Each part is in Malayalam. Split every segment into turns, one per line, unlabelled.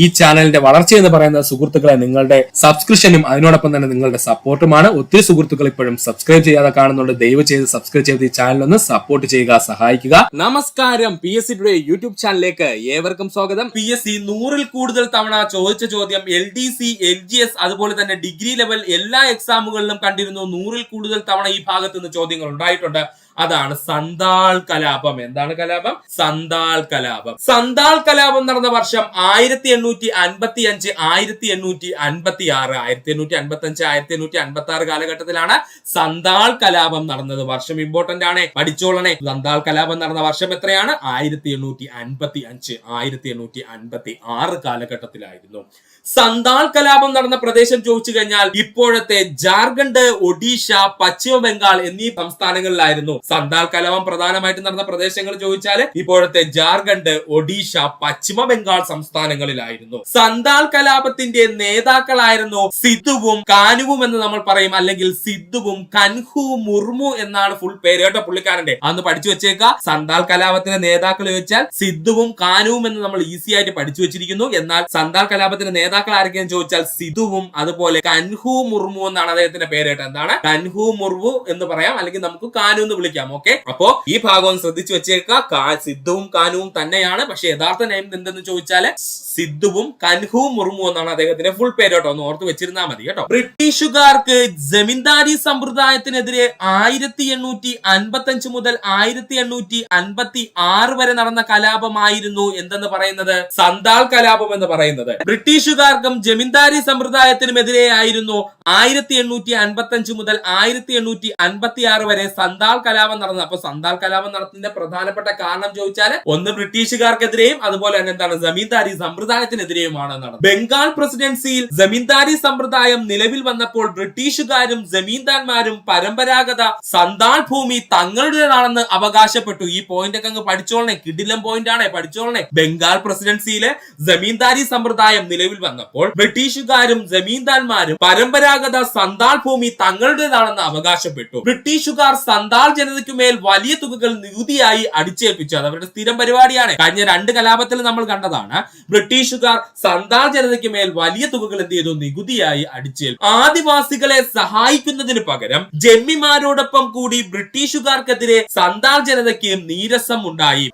ഈ ചാനലിന്റെ വളർച്ച എന്ന് പറയുന്നത് സുഹൃത്തുക്കളെ നിങ്ങളുടെ സബ്സ്ക്രിപ്ഷനും അതിനോടൊപ്പം തന്നെ നിങ്ങളുടെ സപ്പോർട്ടുമാണ്. ഒത്തിരി സുഹൃത്തുക്കൾ ഇപ്പോഴും സബ്സ്ക്രൈബ് ചെയ്യാതെ കാണുന്നുണ്ട്. ദയവ് ചെയ്ത് സബ്സ്ക്രൈബ് ചെയ്ത് ഈ ചാനൽ ഒന്ന് സപ്പോർട്ട് ചെയ്യുക, സഹായിക്കുക. നമസ്കാരം, PSC ടുഡേ യൂട്യൂബ് ചാനലിലേക്ക് ഏവർക്കും സ്വാഗതം. PSC 100-ൽ കൂടുതൽ തവണ ചോദിച്ച ചോദ്യം LDC, LGS അതുപോലെ തന്നെ ഡിഗ്രി ലെവൽ എല്ലാ എക്സാമുകളിലും കണ്ടിരുന്നു. 100-ൽ കൂടുതൽ തവണ ഈ ഭാഗത്ത് നിന്ന് ചോദ്യങ്ങൾ ഉണ്ടായിട്ടുണ്ട്. അതാണ് സന്താൾ കലാപം. എന്താണ് കലാപം? സന്താൾ കലാപം. സന്താൾ കലാപം നടന്ന വർഷം 1855, 1856, 1855, 1856 കാലഘട്ടത്തിലാണ് സന്താൾ കലാപം നടന്നത്. വർഷം ഇമ്പോർട്ടന്റ് ആണ്, പഠിച്ചോളണേ. സന്താൾ കലാപം നടന്ന വർഷം എത്രയാണ്? 1855, 1856 കാലഘട്ടത്തിലായിരുന്നു. സന്താൾ കലാപം നടന്ന പ്രദേശം ചോദിച്ചു കഴിഞ്ഞാൽ ഇപ്പോഴത്തെ ജാർഖണ്ഡ്, ഒഡീഷ, പശ്ചിമ ബംഗാൾ എന്നീ സംസ്ഥാനങ്ങളിലായിരുന്നു സന്താൾ കലാപം പ്രധാനമായിട്ട് നടന്ന പ്രദേശങ്ങൾ ചോദിച്ചാൽ ഇപ്പോഴത്തെ ജാർഖണ്ഡ്, ഒഡീഷ, പശ്ചിമ ബംഗാൾ സംസ്ഥാനങ്ങളിലായിരുന്നു. സന്താൾ കലാപത്തിന്റെ നേതാക്കളായിരുന്നു സിദ്ധുവും കാനുവും എന്ന് നമ്മൾ പറയും, അല്ലെങ്കിൽ സിദ്ധുവും കൻഹു മുർമു എന്നാണ് ഫുൾ പേര് കേട്ടോ പുള്ളിക്കാരന്റെ. അന്ന് പഠിച്ചു വെച്ചേക്ക. സന്താൾ കലാപത്തിന്റെ നേതാക്കൾ ചോദിച്ചാൽ സിദ്ധുവും കാനുവും എന്ന് നമ്മൾ ഈസി ആയിട്ട് പഠിച്ചു വെച്ചിരിക്കുന്നു. എന്നാൽ സന്താൾ കലാപത്തിന്റെ നേതാക്കൾ ആരൊക്കെയെന്ന് ചോദിച്ചാൽ സിദ്ധുവും അതുപോലെ കൻഹു മുർമു എന്നാണ് അദ്ദേഹത്തിന്റെ പേര് കേട്ടോ. എന്താണ്? കൻഹു മുർമു എന്ന് പറയാം, അല്ലെങ്കിൽ നമുക്ക് കാനു എന്ന് വിളിക്കാം. ഓക്കെ, അപ്പോ ഈ ഭാഗം ഒന്ന് ശ്രദ്ധിച്ചു വെച്ചേക്കുക. സിദ്ധുവും കാനുവും തന്നെയാണ്, പക്ഷെ യഥാർത്ഥ നെയിം എന്തെന്ന് ചോദിച്ചാല് സിദ്ധുവും കൻഹു മുർമു എന്നാണ് അദ്ദേഹത്തിന്റെ ഫുൾ പേര് കേട്ടോ. ഒന്ന് ഓർത്ത് വെച്ചിരുന്നാൽ മതി കേട്ടോ. ബ്രിട്ടീഷുകാർക്ക് ജമീന്ദാരി സമ്പ്രദായത്തിനെതിരെ 1855 മുതൽ 1856 വരെ നടന്ന കലാപമായിരുന്നു എന്തെന്ന് പറയുന്നത്? സന്താൾ കലാപം എന്ന് പറയുന്നത്. ബ്രിട്ടീഷുകാർക്കും ജമീന്ദാരി സമ്പ്രദായത്തിനുമെതിരെ ആയിരുന്നു 1855 മുതൽ 1856 വരെ സന്താൾ കലാപം നടന്നത്. അപ്പൊ സന്താൾ കലാപം നടത്തുന്നതിന്റെ പ്രധാനപ്പെട്ട കാരണം ചോദിച്ചാൽ ഒന്ന് ബ്രിട്ടീഷുകാർക്കെതിരെയും അതുപോലെ തന്നെ എന്താണ് ജമീന്ദാരി സമ്പ്രദായത്തിനെതിരെയുമാണ് നടന്നത്. ബംഗാൾ പ്രസിഡൻസിയിൽ ജമീന്ദാരി സമ്പ്രദായം നിലവിൽ വന്നപ്പോൾ ബ്രിട്ടീഷുകാരും ജമീന്ദാന്മാരും പരമ്പരാഗത സന്താൾ ഭൂമി തങ്ങളുടേതാണെന്ന് അവകാശപ്പെട്ടു. ഈ പോയിന്റ് ഒക്കെ അങ്ങ് പഠിച്ചോളണേ, കിടിലം പോയിന്റ് ആണ്, പഠിച്ചോളണേ. ബംഗാൾ പ്രസിഡൻസിയിലെ ജമീന്ദാരി സമ്പ്രദായം നിലവിൽ വന്നപ്പോൾ ബ്രിട്ടീഷുകാരും ജമീന്ദാന്മാരും പരമ്പരാഗത സന്താൾ ഭൂമി തങ്ങളുടേതാണെന്ന് അവകാശപ്പെട്ടു. ബ്രിട്ടീഷുകാർ സന്താൾ ജനതയ്ക്കുമേൽ വലിയ തുകകൾ നികുതിയായി അടിച്ചേൽപ്പിച്ചു. അത് അവരുടെ സ്ഥിരം പരിപാടിയാണ്. കഴിഞ്ഞ 2 കലാപത്തിൽ നമ്മൾ കണ്ടതാണ്. ബ്രിട്ടീഷുകാർ സന്താൾ ജനതയ്ക്ക് മേൽ വലിയ തുകകൾ എന്ത് ചെയ്തു? നികുതിയായി അടിച്ചേൽപ്പിച്ചു. ആദിവാസികളെ സഹായിക്കുന്നതിന് പകരം ജന്മിമാരോടൊപ്പം കൂടി ബ്രിട്ടീഷുകാർക്കെതിരെ സന്താൾ ജനതയ്ക്ക് നീരസം ഉണ്ടായി.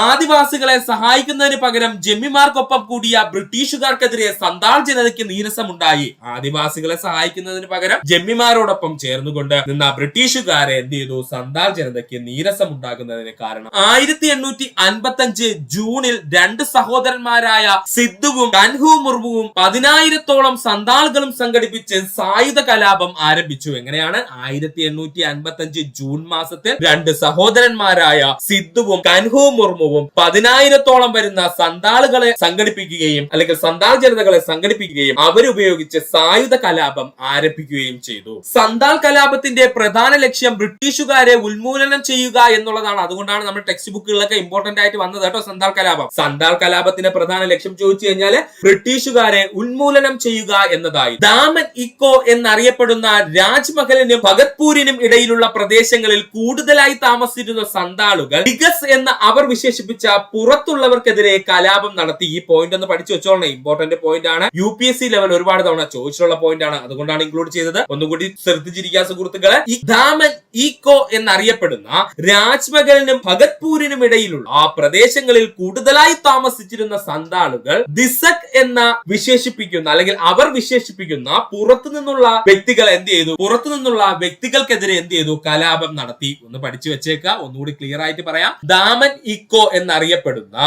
ആദിവാസികളെ സഹായിക്കുന്നതിന് പകരം ജന്മിമാർക്കൊപ്പം കൂടിയ ബ്രിട്ടീഷുകാർക്കെതിരെ സന്താൾ ജനതയ്ക്ക് നീരസമുണ്ടായി. ആദിവാസികളെ സഹായിക്കുന്നതിന് പകരം ജന്മിമാരോടൊപ്പം ചേർന്നുകൊണ്ട് നിന്ന ബ്രിട്ടീഷുകാരെ എന്ത് ചെയ്തു? സന്താൾ ജനതയ്ക്ക് നീരസം ഉണ്ടാകുന്നതിന് കാരണം 1855 ജൂണിൽ 2 സഹോദരന്മാരായ സിദ്ധുവും കൻഹു മുർമുവും 10,000-ഓളം സന്താളുകളും സംഘടിപ്പിച്ച് സായുധ കലാപം ആരംഭിച്ചു. എങ്ങനെയാണ്? 1855 ജൂൺ മാസത്തിൽ 2 സഹോദരന്മാരായ സിദ്ധുവും കൻഹു മുർമുവും 10,000-ഓളം വരുന്ന സന്താളുകളെ സംഘടിപ്പിക്കുകയും അല്ലെങ്കിൽ സന്താൾ ജനതകളെ സംഘടിപ്പിക്കുകയും അവരുപയോഗിച്ച് സായുധ കലാപം ആരംഭിക്കുകയും ചെയ്തു. സന്താൾ കലാപത്തിന്റെ പ്രധാന ലക്ഷ്യം ബ്രിട്ടീഷുകാരെ ഉന്മൂലനം ചെയ്യുക എന്നുള്ളതാണ്. അതുകൊണ്ടാണ് നമ്മുടെ ടെക്സ്റ്റ് ബുക്കുകളിലൊക്കെ ഇമ്പോർട്ടന്റ് ആയിട്ട് വന്നത് കേട്ടോ സന്താൾ കലാപം. സന്താൾ കലാപത്തിന്റെ പ്രധാന ലക്ഷ്യം ചോദിച്ചു കഴിഞ്ഞാല് ബ്രിട്ടീഷുകാരെ ഉന്മൂലനം ചെയ്യുക എന്നതായി. ദാമൻ ഇക്കോ എന്നറിയപ്പെടുന്ന രാജ്മഹലിനും ഭഗത്പൂരിനും ഇടയിലുള്ള പ്രദേശങ്ങളിൽ കൂടുതലായി താമസിച്ചിരുന്ന സന്താളുകൾ ഡിഗസ് എന്ന അവർ വിശേഷിപ്പിച്ച പുറത്തുള്ളവർക്കെതിരെ കലാപം നടത്തി. ഈ പോയിന്റ് ഒന്ന് പഠിച്ചു വെച്ചോളണം, ഇമ്പോർട്ടന്റ് പോയിന്റ് ആണ്. UPSC ലെവൽ ഒരുപാട് തവണ ചോദിച്ചിട്ടുള്ള പോയിന്റ് ആണ്, അതുകൊണ്ടാണ് ഇൻക്ലൂഡ് ചെയ്തത്. ഒന്നുകൂടി ശ്രദ്ധിച്ചിരിക്കുക സുഹൃത്തുക്കളെ. ഈ ദാമൻ ഈക്കോ എന്നറിയപ്പെടുന്ന രാജ്മഹലിനും ഭഗത്പൂരിനും ഇടയിലുള്ള ആ പ്രദേശങ്ങളിൽ കൂടുതലായി താമസിച്ചിരുന്ന സന്താളുകൾ ദിസക് എന്ന വിശേഷിപ്പിക്കുന്ന അല്ലെങ്കിൽ അവർ വിശേഷിപ്പിക്കുന്ന പുറത്തു നിന്നുള്ള വ്യക്തികൾ എന്ത് ചെയ്തു? പുറത്തു നിന്നുള്ള വ്യക്തികൾക്കെതിരെ എന്ത് ചെയ്തു? കലാപം നടത്തി. ഒന്ന് പഠിച്ചു വെച്ചേക്ക, ഒന്നുകൂടി ക്ലിയർ ആയിട്ട് പറയാം. ദാമൻ ഇക്കോ എന്നറിയപ്പെടുന്ന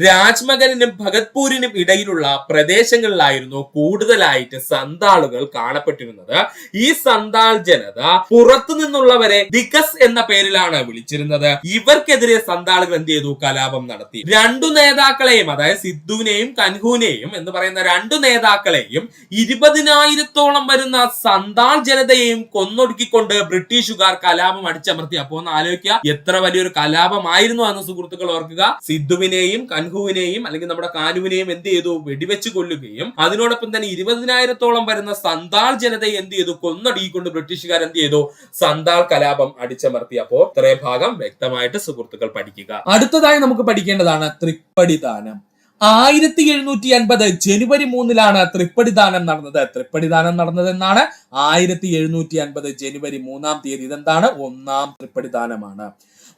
രാജ്മഹലിനും ഭഗത്പൂരിനും ഇടയിലുള്ള പ്രദേശങ്ങളിലായിരുന്നു കൂടുതലായിട്ട് സന്താളുകൾ കാണപ്പെട്ടിരുന്നത്. ഈ സന്താൾ ജനത പുറത്തു നിന്നുള്ളവരെ ദിഗസ് എന്ന പേരിലാണ് വിളിച്ചിരുന്നത്. ഇവർക്കെതിരെ സന്താളുകൾ എന്ത് ചെയ്തു? കലാപം നടത്തി. 2 നേതാക്കളെയും, അതായത് സിദ്ധുവിനെയും കൻഹുവിനെയും എന്ന് പറയുന്ന 2 നേതാക്കളെയും 20,000-ഓളം വരുന്ന സന്താൾ ജനതയെയും കൊന്നൊടുക്കിക്കൊണ്ട് ബ്രിട്ടീഷുകാർ കലാപം അടിച്ചമർത്തി. അപ്പോ ഒന്ന് ആലോചിക്കുക, എത്ര വലിയൊരു കലാപമായിരുന്നു എന്ന് സുഹൃത്തുക്കൾ ഓർക്കുക. സിദ്ധുവിനെയും കൻഹുവിനെയും അല്ലെങ്കിൽ നമ്മുടെ കാനുവിനെയും എന്ത് ചെയ്തു? വെടിവെച്ച് കൊല്ലുകയും അതിനോടൊപ്പം തന്നെ 20,000-ഓളം വരുന്ന സന്താൾ ജനതയെ എന്ത് ചെയ്തു? കൊന്നൊടുക്കിക്കൊണ്ട് ബ്രിട്ടീഷുകാർ എന്ത് ചെയ്തു? സന്താൾ കലാപം അടിച്ചമർത്തി. അപ്പോ ഇത്രയും ഭാഗം വ്യക്തമായിട്ട് സുഹൃത്തുക്കൾ പഠിക്കുക. അടുത്തതായി നമുക്ക് പഠിക്കേണ്ടതാണ് തൃപ്പടിദാനം. 1750 ജനുവരി 3 തൃപ്പടിദാനം നടന്നത്. തൃപ്പടിദാനം നടന്നതെന്നാണ് 1750 ജനുവരി 3 ഇതെന്താണ്? 1-ാം തൃപ്പടിദാനമാണ്.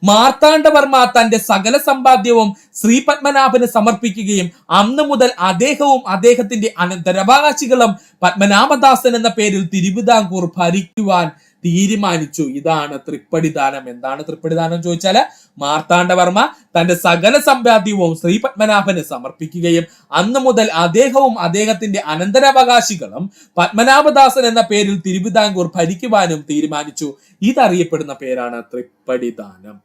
മാർത്താണ്ഡവർമ്മ തന്റെ സകല സമ്പാദ്യവും ശ്രീ പത്മനാഭന് സമർപ്പിക്കുകയും അന്ന് മുതൽ അദ്ദേഹവും അദ്ദേഹത്തിന്റെ അനന്തരാവകാശികളും പത്മനാഭദാസൻ എന്ന പേരിൽ തിരുവിതാംകൂർ ഭരിക്കുവാൻ തീരുമാനിച്ചു. ഇതാണ് തൃപ്പടിദാനം. എന്താണ് തൃപ്പടിദാനം ചോദിച്ചാല്, മാർത്താണ്ഡവർമ്മ തന്റെ സകല സമ്പാദ്യവും ശ്രീ പത്മനാഭന് സമർപ്പിക്കുകയും അന്ന് മുതൽ അദ്ദേഹവും അദ്ദേഹത്തിന്റെ അനന്തരാവകാശികളും പത്മനാഭദാസൻ എന്ന പേരിൽ തിരുവിതാംകൂർ ഭരിക്കുവാനും തീരുമാനിച്ചു. ഇതറിയപ്പെടുന്ന പേരാണ് തൃപ്പടിദാനം.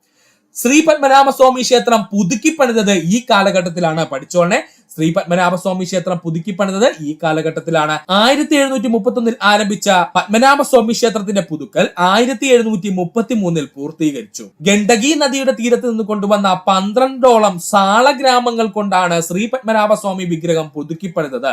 ശ്രീ പത്മനാഭസ്വാമി ക്ഷേത്രം പുതുക്കിപ്പണിതത് ഈ കാലഘട്ടത്തിലാണ്. പഠിച്ചോളെ, ശ്രീ പത്മനാഭസ്വാമി ക്ഷേത്രം പുതുക്കിപ്പണിതത് ഈ കാലഘട്ടത്തിലാണ്. 1731 ആരംഭിച്ച പത്മനാഭസ്വാമി ക്ഷേത്രത്തിന്റെ പുതുക്കൽ 1733 പൂർത്തീകരിച്ചു. ഗണ്ഡകി നദിയുടെ തീരത്ത് നിന്ന് കൊണ്ടുവന്ന 12ഓളം സാളഗ്രാമങ്ങൾ കൊണ്ടാണ് ശ്രീ പത്മനാഭസ്വാമി വിഗ്രഹം പുതുക്കിപ്പണിതത്.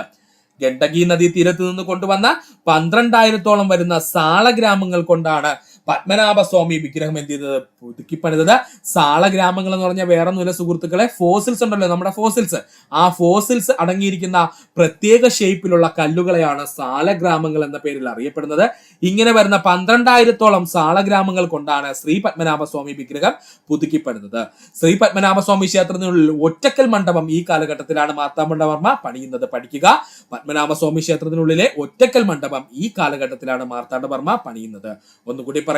ഗണ്ഡകി നദി തീരത്ത് നിന്ന് കൊണ്ടുവന്ന 12,000ഓളം വരുന്ന സാളഗ്രാമങ്ങൾ കൊണ്ടാണ് പത്മനാഭസ്വാമി വിഗ്രഹം എന്ത് ചെയ്തത്? പുതുക്കിപ്പണിതത്. സാളഗ്രാമങ്ങൾ എന്ന് പറഞ്ഞാൽ വേറെ ഒന്നുമില്ല സുഹൃത്തുക്കളെ, ഫോസിൽസ് ഉണ്ടല്ലോ, നമ്മുടെ ഫോസിൽസ്, ആ ഫോസിൽസ് അടങ്ങിയിരിക്കുന്ന പ്രത്യേക ഷേപ്പിലുള്ള കല്ലുകളെയാണ് സാളഗ്രാമങ്ങൾ എന്ന പേരിൽ അറിയപ്പെടുന്നത്. ഇങ്ങനെ വരുന്ന 12,000ഓളം സാളഗ്രാമങ്ങൾ കൊണ്ടാണ് ശ്രീ പത്മനാഭസ്വാമി വിഗ്രഹം പുതുക്കിപ്പണിതത്. ശ്രീ പത്മനാഭസ്വാമി ക്ഷേത്രത്തിനുള്ളിൽ ഒറ്റക്കൽ മണ്ഡപം ഈ കാലഘട്ടത്തിലാണ് മാർത്താണ്ഡവർമ്മ പണിയുന്നത്. പഠിക്കുക, പത്മനാഭസ്വാമി ക്ഷേത്രത്തിനുള്ളിലെ ഒറ്റക്കൽ മണ്ഡപം ഈ കാലഘട്ടത്തിലാണ് മാർത്താണ്ഡവർമ്മ പണിയുന്നത്. ഒന്നുകൂടി പറയാം,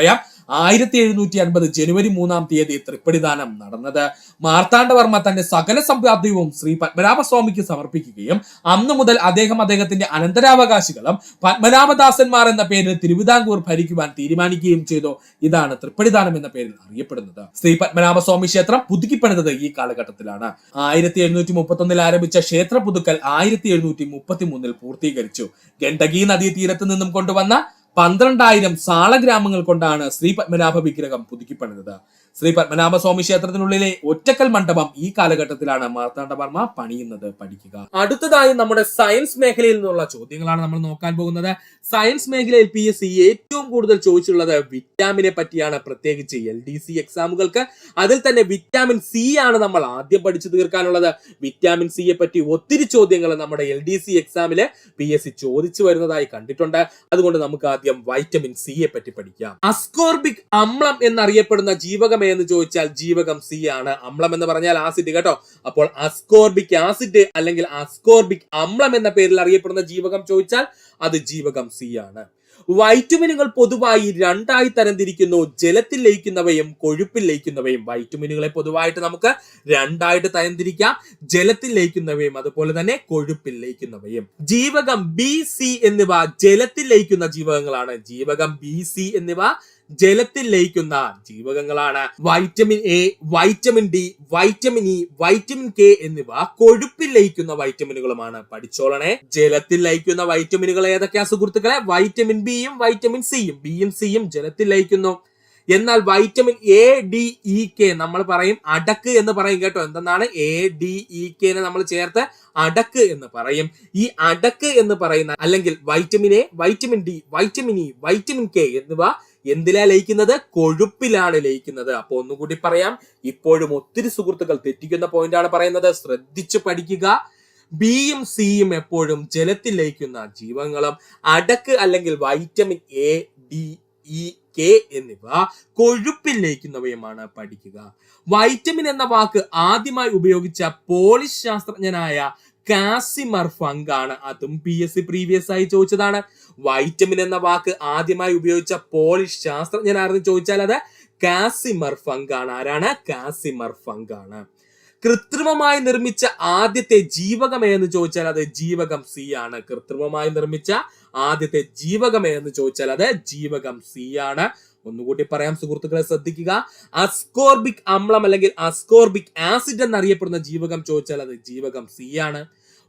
1750 ജനുവരി 3 തൃപ്പടിദാനം നടന്നത്. മാർത്താണ്ഡവർമ്മ തന്റെ സകല സമ്പാദ്യവും ശ്രീ പത്മനാഭസ്വാമിക്ക് സമർപ്പിക്കുകയും അന്നു മുതൽ അദ്ദേഹത്തിന്റെ അനന്തരാവകാശികളും പത്മനാഭദാസന്മാർ എന്ന പേരിൽ തിരുവിതാംകൂർ ഭരിക്കുവാൻ തീരുമാനിക്കുകയും ചെയ്തു. ഇതാണ് തൃപ്പടിദാനം എന്ന പേരിൽ അറിയപ്പെടുന്നത്. ശ്രീ പത്മനാഭസ്വാമി ക്ഷേത്രം പുതുക്കിപ്പണിതത് ഈ കാലഘട്ടത്തിലാണ്. 1731 ആരംഭിച്ച ക്ഷേത്ര പുതുക്കൽ 1733 പൂർത്തീകരിച്ചു. ഗണ്ഡകി നദീ തീരത്ത് നിന്നും കൊണ്ടുവന്ന 12,000 സാളഗ്രാമങ്ങൾ കൊണ്ടാണ് ശ്രീ പത്മനാഭ വിഗ്രഹം പുതുക്കിപ്പണിതത്. ശ്രീ പത്മനാഭസ്വാമി ക്ഷേത്രത്തിനുള്ളിലെ ഒറ്റക്കൽ മണ്ഡപം ഈ കാലഘട്ടത്തിലാണ് മാർത്താണ്ഡവർമ്മ പണിയുന്നത്. പഠിക്കുക. അടുത്തതായി നമ്മുടെ സയൻസ് മേഖലയിൽ നിന്നുള്ള ചോദ്യങ്ങളാണ് നമ്മൾ നോക്കാൻ പോകുന്നത്. സയൻസ് മേഖലയിൽ PSC ഏറ്റവും കൂടുതൽ ചോദിച്ചിട്ടുള്ളത് വിറ്റാമിനെ പറ്റിയാണ്, പ്രത്യേകിച്ച് LDC എക്സാമുകൾക്ക്. അതിൽ തന്നെ വിറ്റാമിൻ C ആണ് നമ്മൾ ആദ്യം പഠിച്ചു തീർക്കാനുള്ളത്. വിറ്റാമിൻ സിയെ പറ്റി ഒത്തിരി ചോദ്യങ്ങൾ നമ്മുടെ LDC എക്സാമില് PSC ചോദിച്ചു വരുന്നതായി കണ്ടിട്ടുണ്ട്. അതുകൊണ്ട് നമുക്ക് ആദ്യം വൈറ്റമിൻ സിയെ പറ്റി പഠിക്കാം. അസ്കോർബിക് അമ്ലം എന്നറിയപ്പെടുന്ന ജീവകം എന്ന് ചോദിച്ചാൽ ജീവകം C ആണ്. അമ്ലം എന്ന് പറഞ്ഞാൽ ആസിഡ് കേട്ടോ. അപ്പോൾ അസ്കോർബിക് ആസിഡ് അല്ലെങ്കിൽ അസ്കോർബിക് അമ്ലം എന്ന പേരിൽ അറിയപ്പെടുന്ന ജീവകം ചോദിച്ചാൽ അത് ജീവകം C ആണ്. വൈറ്റമിനുകൾ പൊതുവായി രണ്ടായി തരംതിരിക്കുന്നു, ജലത്തിൽ ലയിക്കുന്നവയും കൊഴുപ്പിൽ ലയിക്കുന്നവയും. വൈറ്റമിനുകളെ പൊതുവായിട്ട് നമുക്ക് രണ്ടായിട്ട് തരംതിരിക്കാം, ജലത്തിൽ ലയിക്കുന്നവയും അതുപോലെ തന്നെ കൊഴുപ്പിൽ ലയിക്കുന്നവയും. ജീവകം B, C എന്നിവ ജലത്തിൽ ലയിക്കുന്ന ജീവകങ്ങളാണ്. ജീവകം B, C എന്നിവ ജലത്തിൽ ലയിക്കുന്ന ജീവകങ്ങളാണ്. Vitamin A, vitamin D, vitamin E, vitamin K എന്നിവ കൊഴുപ്പിൽ ലയിക്കുന്ന വൈറ്റമിനുകളുമാണ്. പഠിച്ചോളണേ, ജലത്തിൽ ലയിക്കുന്ന വൈറ്റമിനുകൾ ഏതൊക്കെയാ സുഹൃത്തുക്കളെ? വൈറ്റമിൻ ബിയും വൈറ്റമിൻ സിയും. ബിയും സിയും ജലത്തിൽ ലയിക്കുന്നു. എന്നാൽ vitamin A, D, E, K നമ്മൾ പറയും അടക്ക് എന്ന് പറയും കേട്ടോ. എന്തെന്നാണ്? A, D, E, K നമ്മൾ ചേർത്ത് അടക്ക് എന്ന് പറയും. ഈ അടക്ക് എന്ന് പറയുന്ന അല്ലെങ്കിൽ vitamin A, vitamin D, vitamin E, vitamin K എന്നിവ എന്തിലാ ലയിക്കുന്നത്? കൊഴുപ്പിലാണ് ലയിക്കുന്നത്. അപ്പൊ ഒന്നുകൂടി പറയാം, ഇപ്പോഴും ഒത്തിരി സുഹൃത്തുക്കൾ തെറ്റിക്കുന്ന പോയിന്റ് ആണ് പറയുന്നത്, ശ്രദ്ധിച്ചു പഠിക്കുക. ബിയും സിയും എപ്പോഴും ജലത്തിൽ ലയിക്കുന്ന ജീവകങ്ങളും അടക്ക് അല്ലെങ്കിൽ vitamin A, D, E, K എന്നിവ കൊഴുപ്പിൽ ലയിക്കുന്നവയുമാണ്. പഠിക്കുക. വൈറ്റമിൻ എന്ന വാക്ക് ആദ്യമായി ഉപയോഗിച്ച പോളിഷ് ശാസ്ത്രജ്ഞനായ കാസിമർ ഫങ്ക് ആണ്. അതും PSC പ്രീവിയസ് ആയി ചോദിച്ചതാണ്. വൈറ്റമിൻ എന്ന വാക്ക് ആദ്യമായി ഉപയോഗിച്ച പോളിഷ് ശാസ്ത്രജ്ഞനായിരുന്നു ചോദിച്ചാൽ അത് കാസിമർ ഫങ്ക് ആണ്. ആരാണ്? കാസിമർ ഫങ്ക് ആണ്. കൃത്രിമമായി നിർമ്മിച്ച ആദ്യത്തെ ജീവകം എന്ന് ചോദിച്ചാൽ അത് ജീവകം C ആണ്. കൃത്രിമമായി നിർമ്മിച്ച ആദ്യത്തെ ജീവകം എന്ന് ചോദിച്ചാൽ അത് ജീവകം C ആണ്. ഒന്നുകൂടി പറയാം സുഹൃത്തുക്കളെ, ശ്രദ്ധിക്കുക. അസ്കോർബിക് അമ്ലം അല്ലെങ്കിൽ അസ്കോർബിക് ആസിഡ് എന്നറിയപ്പെടുന്ന ജീവകം ചോദിച്ചാൽ അത് ജീവകം C ആണ്.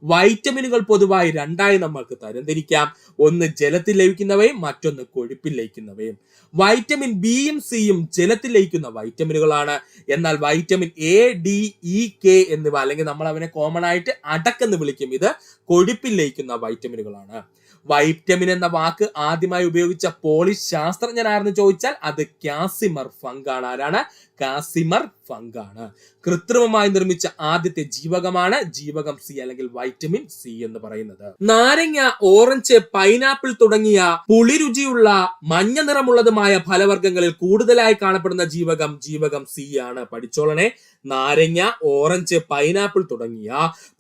വൈറ്റമിനുകൾ പൊതുവായി രണ്ടായി നമ്മൾക്ക് തരംതിരിക്കാം, ഒന്ന് ജലത്തിൽ ലയിക്കുന്നവയും മറ്റൊന്ന് കൊഴുപ്പിൽ ലയിക്കുന്നവയും. വൈറ്റമിൻ ബിയും സിയും ജലത്തിൽ ലയിക്കുന്ന വൈറ്റമിനുകളാണ്. എന്നാൽ vitamin A, D, E, K എന്നിവ അല്ലെങ്കിൽ നമ്മൾ അവനെ കോമൺ ആയിട്ട് അടക്കെന്ന് വിളിക്കും, ഇത് കൊഴുപ്പിൽ ലയിക്കുന്ന വൈറ്റമിനുകളാണ്. വൈറ്റമിൻ എന്ന വാക്ക് ആദ്യമായി ഉപയോഗിച്ച പോളിഷ് ശാസ്ത്രജ്ഞനായിരുന്നു ചോദിച്ചാൽ അത് കാസിമർ ഫങ്ക് ആണ്. ആരാണ്? കാസിമർ ഫംഗാണ്. കൃത്രിമമായി നിർമ്മിച്ച ആദ്യത്തെ ജീവകമാണ് ജീവകം സി അല്ലെങ്കിൽ വൈറ്റമിൻ സി എന്ന് പറയുന്നത്. നാരങ്ങ, ഓറഞ്ച്, പൈനാപ്പിൾ തുടങ്ങിയ പുളിരുചിയുള്ള മഞ്ഞ നിറമുള്ളതുമായ ഫലവർഗ്ഗങ്ങളിൽ കൂടുതലായി കാണപ്പെടുന്ന ജീവകം ജീവകം സി ആണ്. പഠിച്ചോളണേ. നാരങ്ങ, ഓറഞ്ച്, പൈനാപ്പിൾ തുടങ്ങിയ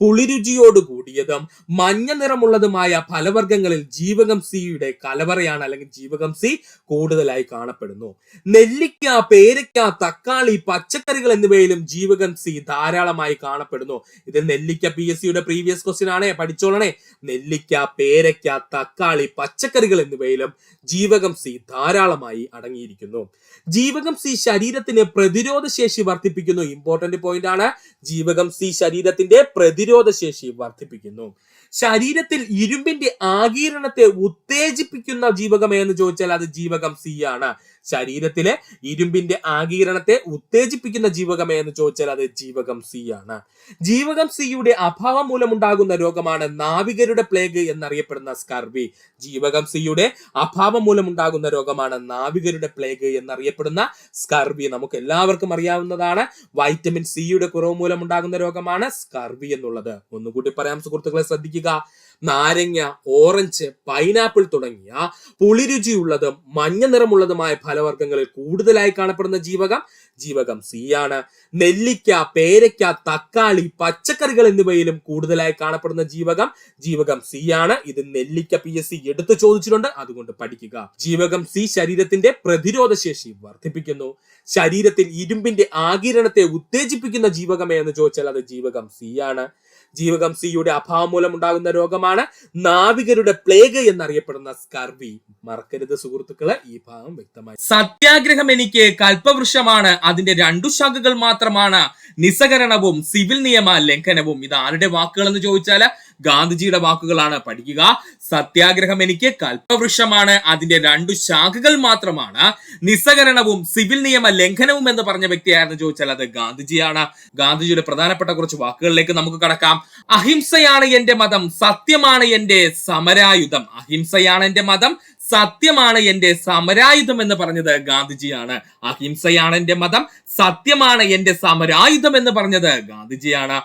പുളിരുചിയോട് കൂടിയതും മഞ്ഞ നിറമുള്ളതുമായ ഫലവർഗ്ഗങ്ങളിൽ ജീവകം സിയുടെ കലവറയാണ് അല്ലെങ്കിൽ ജീവകം സി കൂടുതലായി കാണപ്പെടുന്നു. നെല്ലിക്ക, പേരയ്ക്ക, തക്കാളി, പച്ചക്കറികൾ എന്നിവയിലും ജീവകം സി ധാരാളമായി കാണപ്പെടുന്നു. ഇത് നെല്ലിക്ക PSCയുടെ പ്രീവിയസ് ക്വസ്റ്റ്യൻ ആണ്. പഠിച്ചോളണേ. നെല്ലിക്ക, പേരയ്ക്ക, തക്കാളി, പച്ചക്കറികൾ എന്നിവയിലും ജീവകം സി ധാരാളമായി അടങ്ങിയിരിക്കുന്നു. ജീവകം സി ശരീരത്തിന് പ്രതിരോധ ശേഷി വർദ്ധിപ്പിക്കുന്നു. ഇമ്പോർട്ടന്റ് പോയിന്റ് ആണ്. ജീവകം സി ശരീരത്തിന്റെ പ്രതിരോധ ശേഷി വർദ്ധിപ്പിക്കുന്നു. ശരീരത്തിൽ ഇരുമ്പിന്റെ ആഗീരണത്തെ ഉത്തേജിപ്പിക്കുന്ന ജീവകം എന്ന് ചോദിച്ചാൽ അത് ജീവകം സി ആണ്. ശരീരത്തിലെ ഇരുമ്പിന്റെ ആഗീരണത്തെ ഉത്തേജിപ്പിക്കുന്ന ജീവകം എന്ന് ചോദിച്ചാൽ അത് ജീവകം സി ആണ്. ജീവകം സിയുടെ അഭാവം മൂലമുണ്ടാകുന്ന രോഗമാണ് നാവികരുടെ പ്ലേഗ് എന്നറിയപ്പെടുന്ന സ്കർവി. ജീവകം സിയുടെ അഭാവം മൂലമുണ്ടാകുന്ന രോഗമാണ് നാവികരുടെ പ്ലേഗ് എന്നറിയപ്പെടുന്ന സ്കർവി. നമുക്ക് എല്ലാവർക്കും അറിയാവുന്നതാണ്. വൈറ്റമിൻ സിയുടെ കുറവ് മൂലമുണ്ടാകുന്ന രോഗമാണ് സ്കർവി എന്നുള്ളത്. ഒന്നുകൂടി പറയാം സുഹൃത്തുക്കളെ, ശ്രദ്ധിക്കുക. നാരങ്ങ, ഓറഞ്ച്, പൈനാപ്പിൾ തുടങ്ങിയ പുളിരുചിയുള്ളതും മഞ്ഞ നിറമുള്ളതുമായ ഫലവർഗ്ഗങ്ങളിൽ കൂടുതലായി കാണപ്പെടുന്ന ജീവകം ജീവകം സി ആണ്. നെല്ലിക്ക, പേരയ്ക്ക, തക്കാളി, പച്ചക്കറികൾ എന്നിവയിലും കൂടുതലായി കാണപ്പെടുന്ന ജീവകം ജീവകം സി ആണ്. ഇത് നെല്ലിക്ക PSC എടുത്തു ചോദിച്ചിട്ടുണ്ട്, അതുകൊണ്ട് പഠിക്കുക. ജീവകം സി ശരീരത്തിന്റെ പ്രതിരോധ ശേഷി വർദ്ധിപ്പിക്കുന്നു. ശരീരത്തിൽ ഇരുമ്പിന്റെ ആഗിരണത്തെ ഉത്തേജിപ്പിക്കുന്ന ജീവകം എന്ന് ചോദിച്ചാൽ അത് ജീവകം സി ആണ്. ജീവകം സിയുടെ അഭാവം മൂലം ഉണ്ടാകുന്ന രോഗമാണ് നാവികരുടെ പ്ലേഗ് എന്നറിയപ്പെടുന്ന സ്കർവി. മറക്കരുത് സുഹൃത്തുക്കളെ, ഈ ഭാഗം വ്യക്തമായി. സത്യാഗ്രഹം എനിക്ക് കൽപ്പവൃക്ഷമാണ്, അതിന്റെ 2 ശാഖകൾ മാത്രമാണ് നിസ്സഹകരണവും സിവിൽ നിയമ ലംഘനവും. ഇത് ആരുടെ വാക്കുകൾ എന്ന് ചോദിച്ചാൽ ഗാന്ധിജിയുടെ വാക്കുകളാണ്. പഠിക്കുക. സത്യാഗ്രഹം എനിക്ക് കൽപ്പവൃക്ഷമാണ്, അതിന്റെ 2 ശാഖകൾ മാത്രമാണ് നിസ്സഹകരണവും സിവിൽ നിയമ ലംഘനവും എന്ന് പറഞ്ഞ വ്യക്തിയായിരുന്നു ചോദിച്ചാൽ അത് ഗാന്ധിജിയാണ്. ഗാന്ധിജിയുടെ പ്രധാനപ്പെട്ട കുറച്ച് വാക്കുകളിലേക്ക് നമുക്ക് കടക്കാം. അഹിംസയാണ് എന്റെ മതം, സത്യമാണ് എന്റെ സമരായുധം. അഹിംസയാണ് എന്റെ മതം, സത്യമാണ് എന്റെ സമരായുധം എന്ന് പറഞ്ഞത് ഗാന്ധിജിയാണ്. അഹിംസയാണ് എന്റെ മതം, സത്യമാണ് എന്റെ സമരായുധം എന്ന് പറഞ്ഞത് ഗാന്ധിജിയാണ്.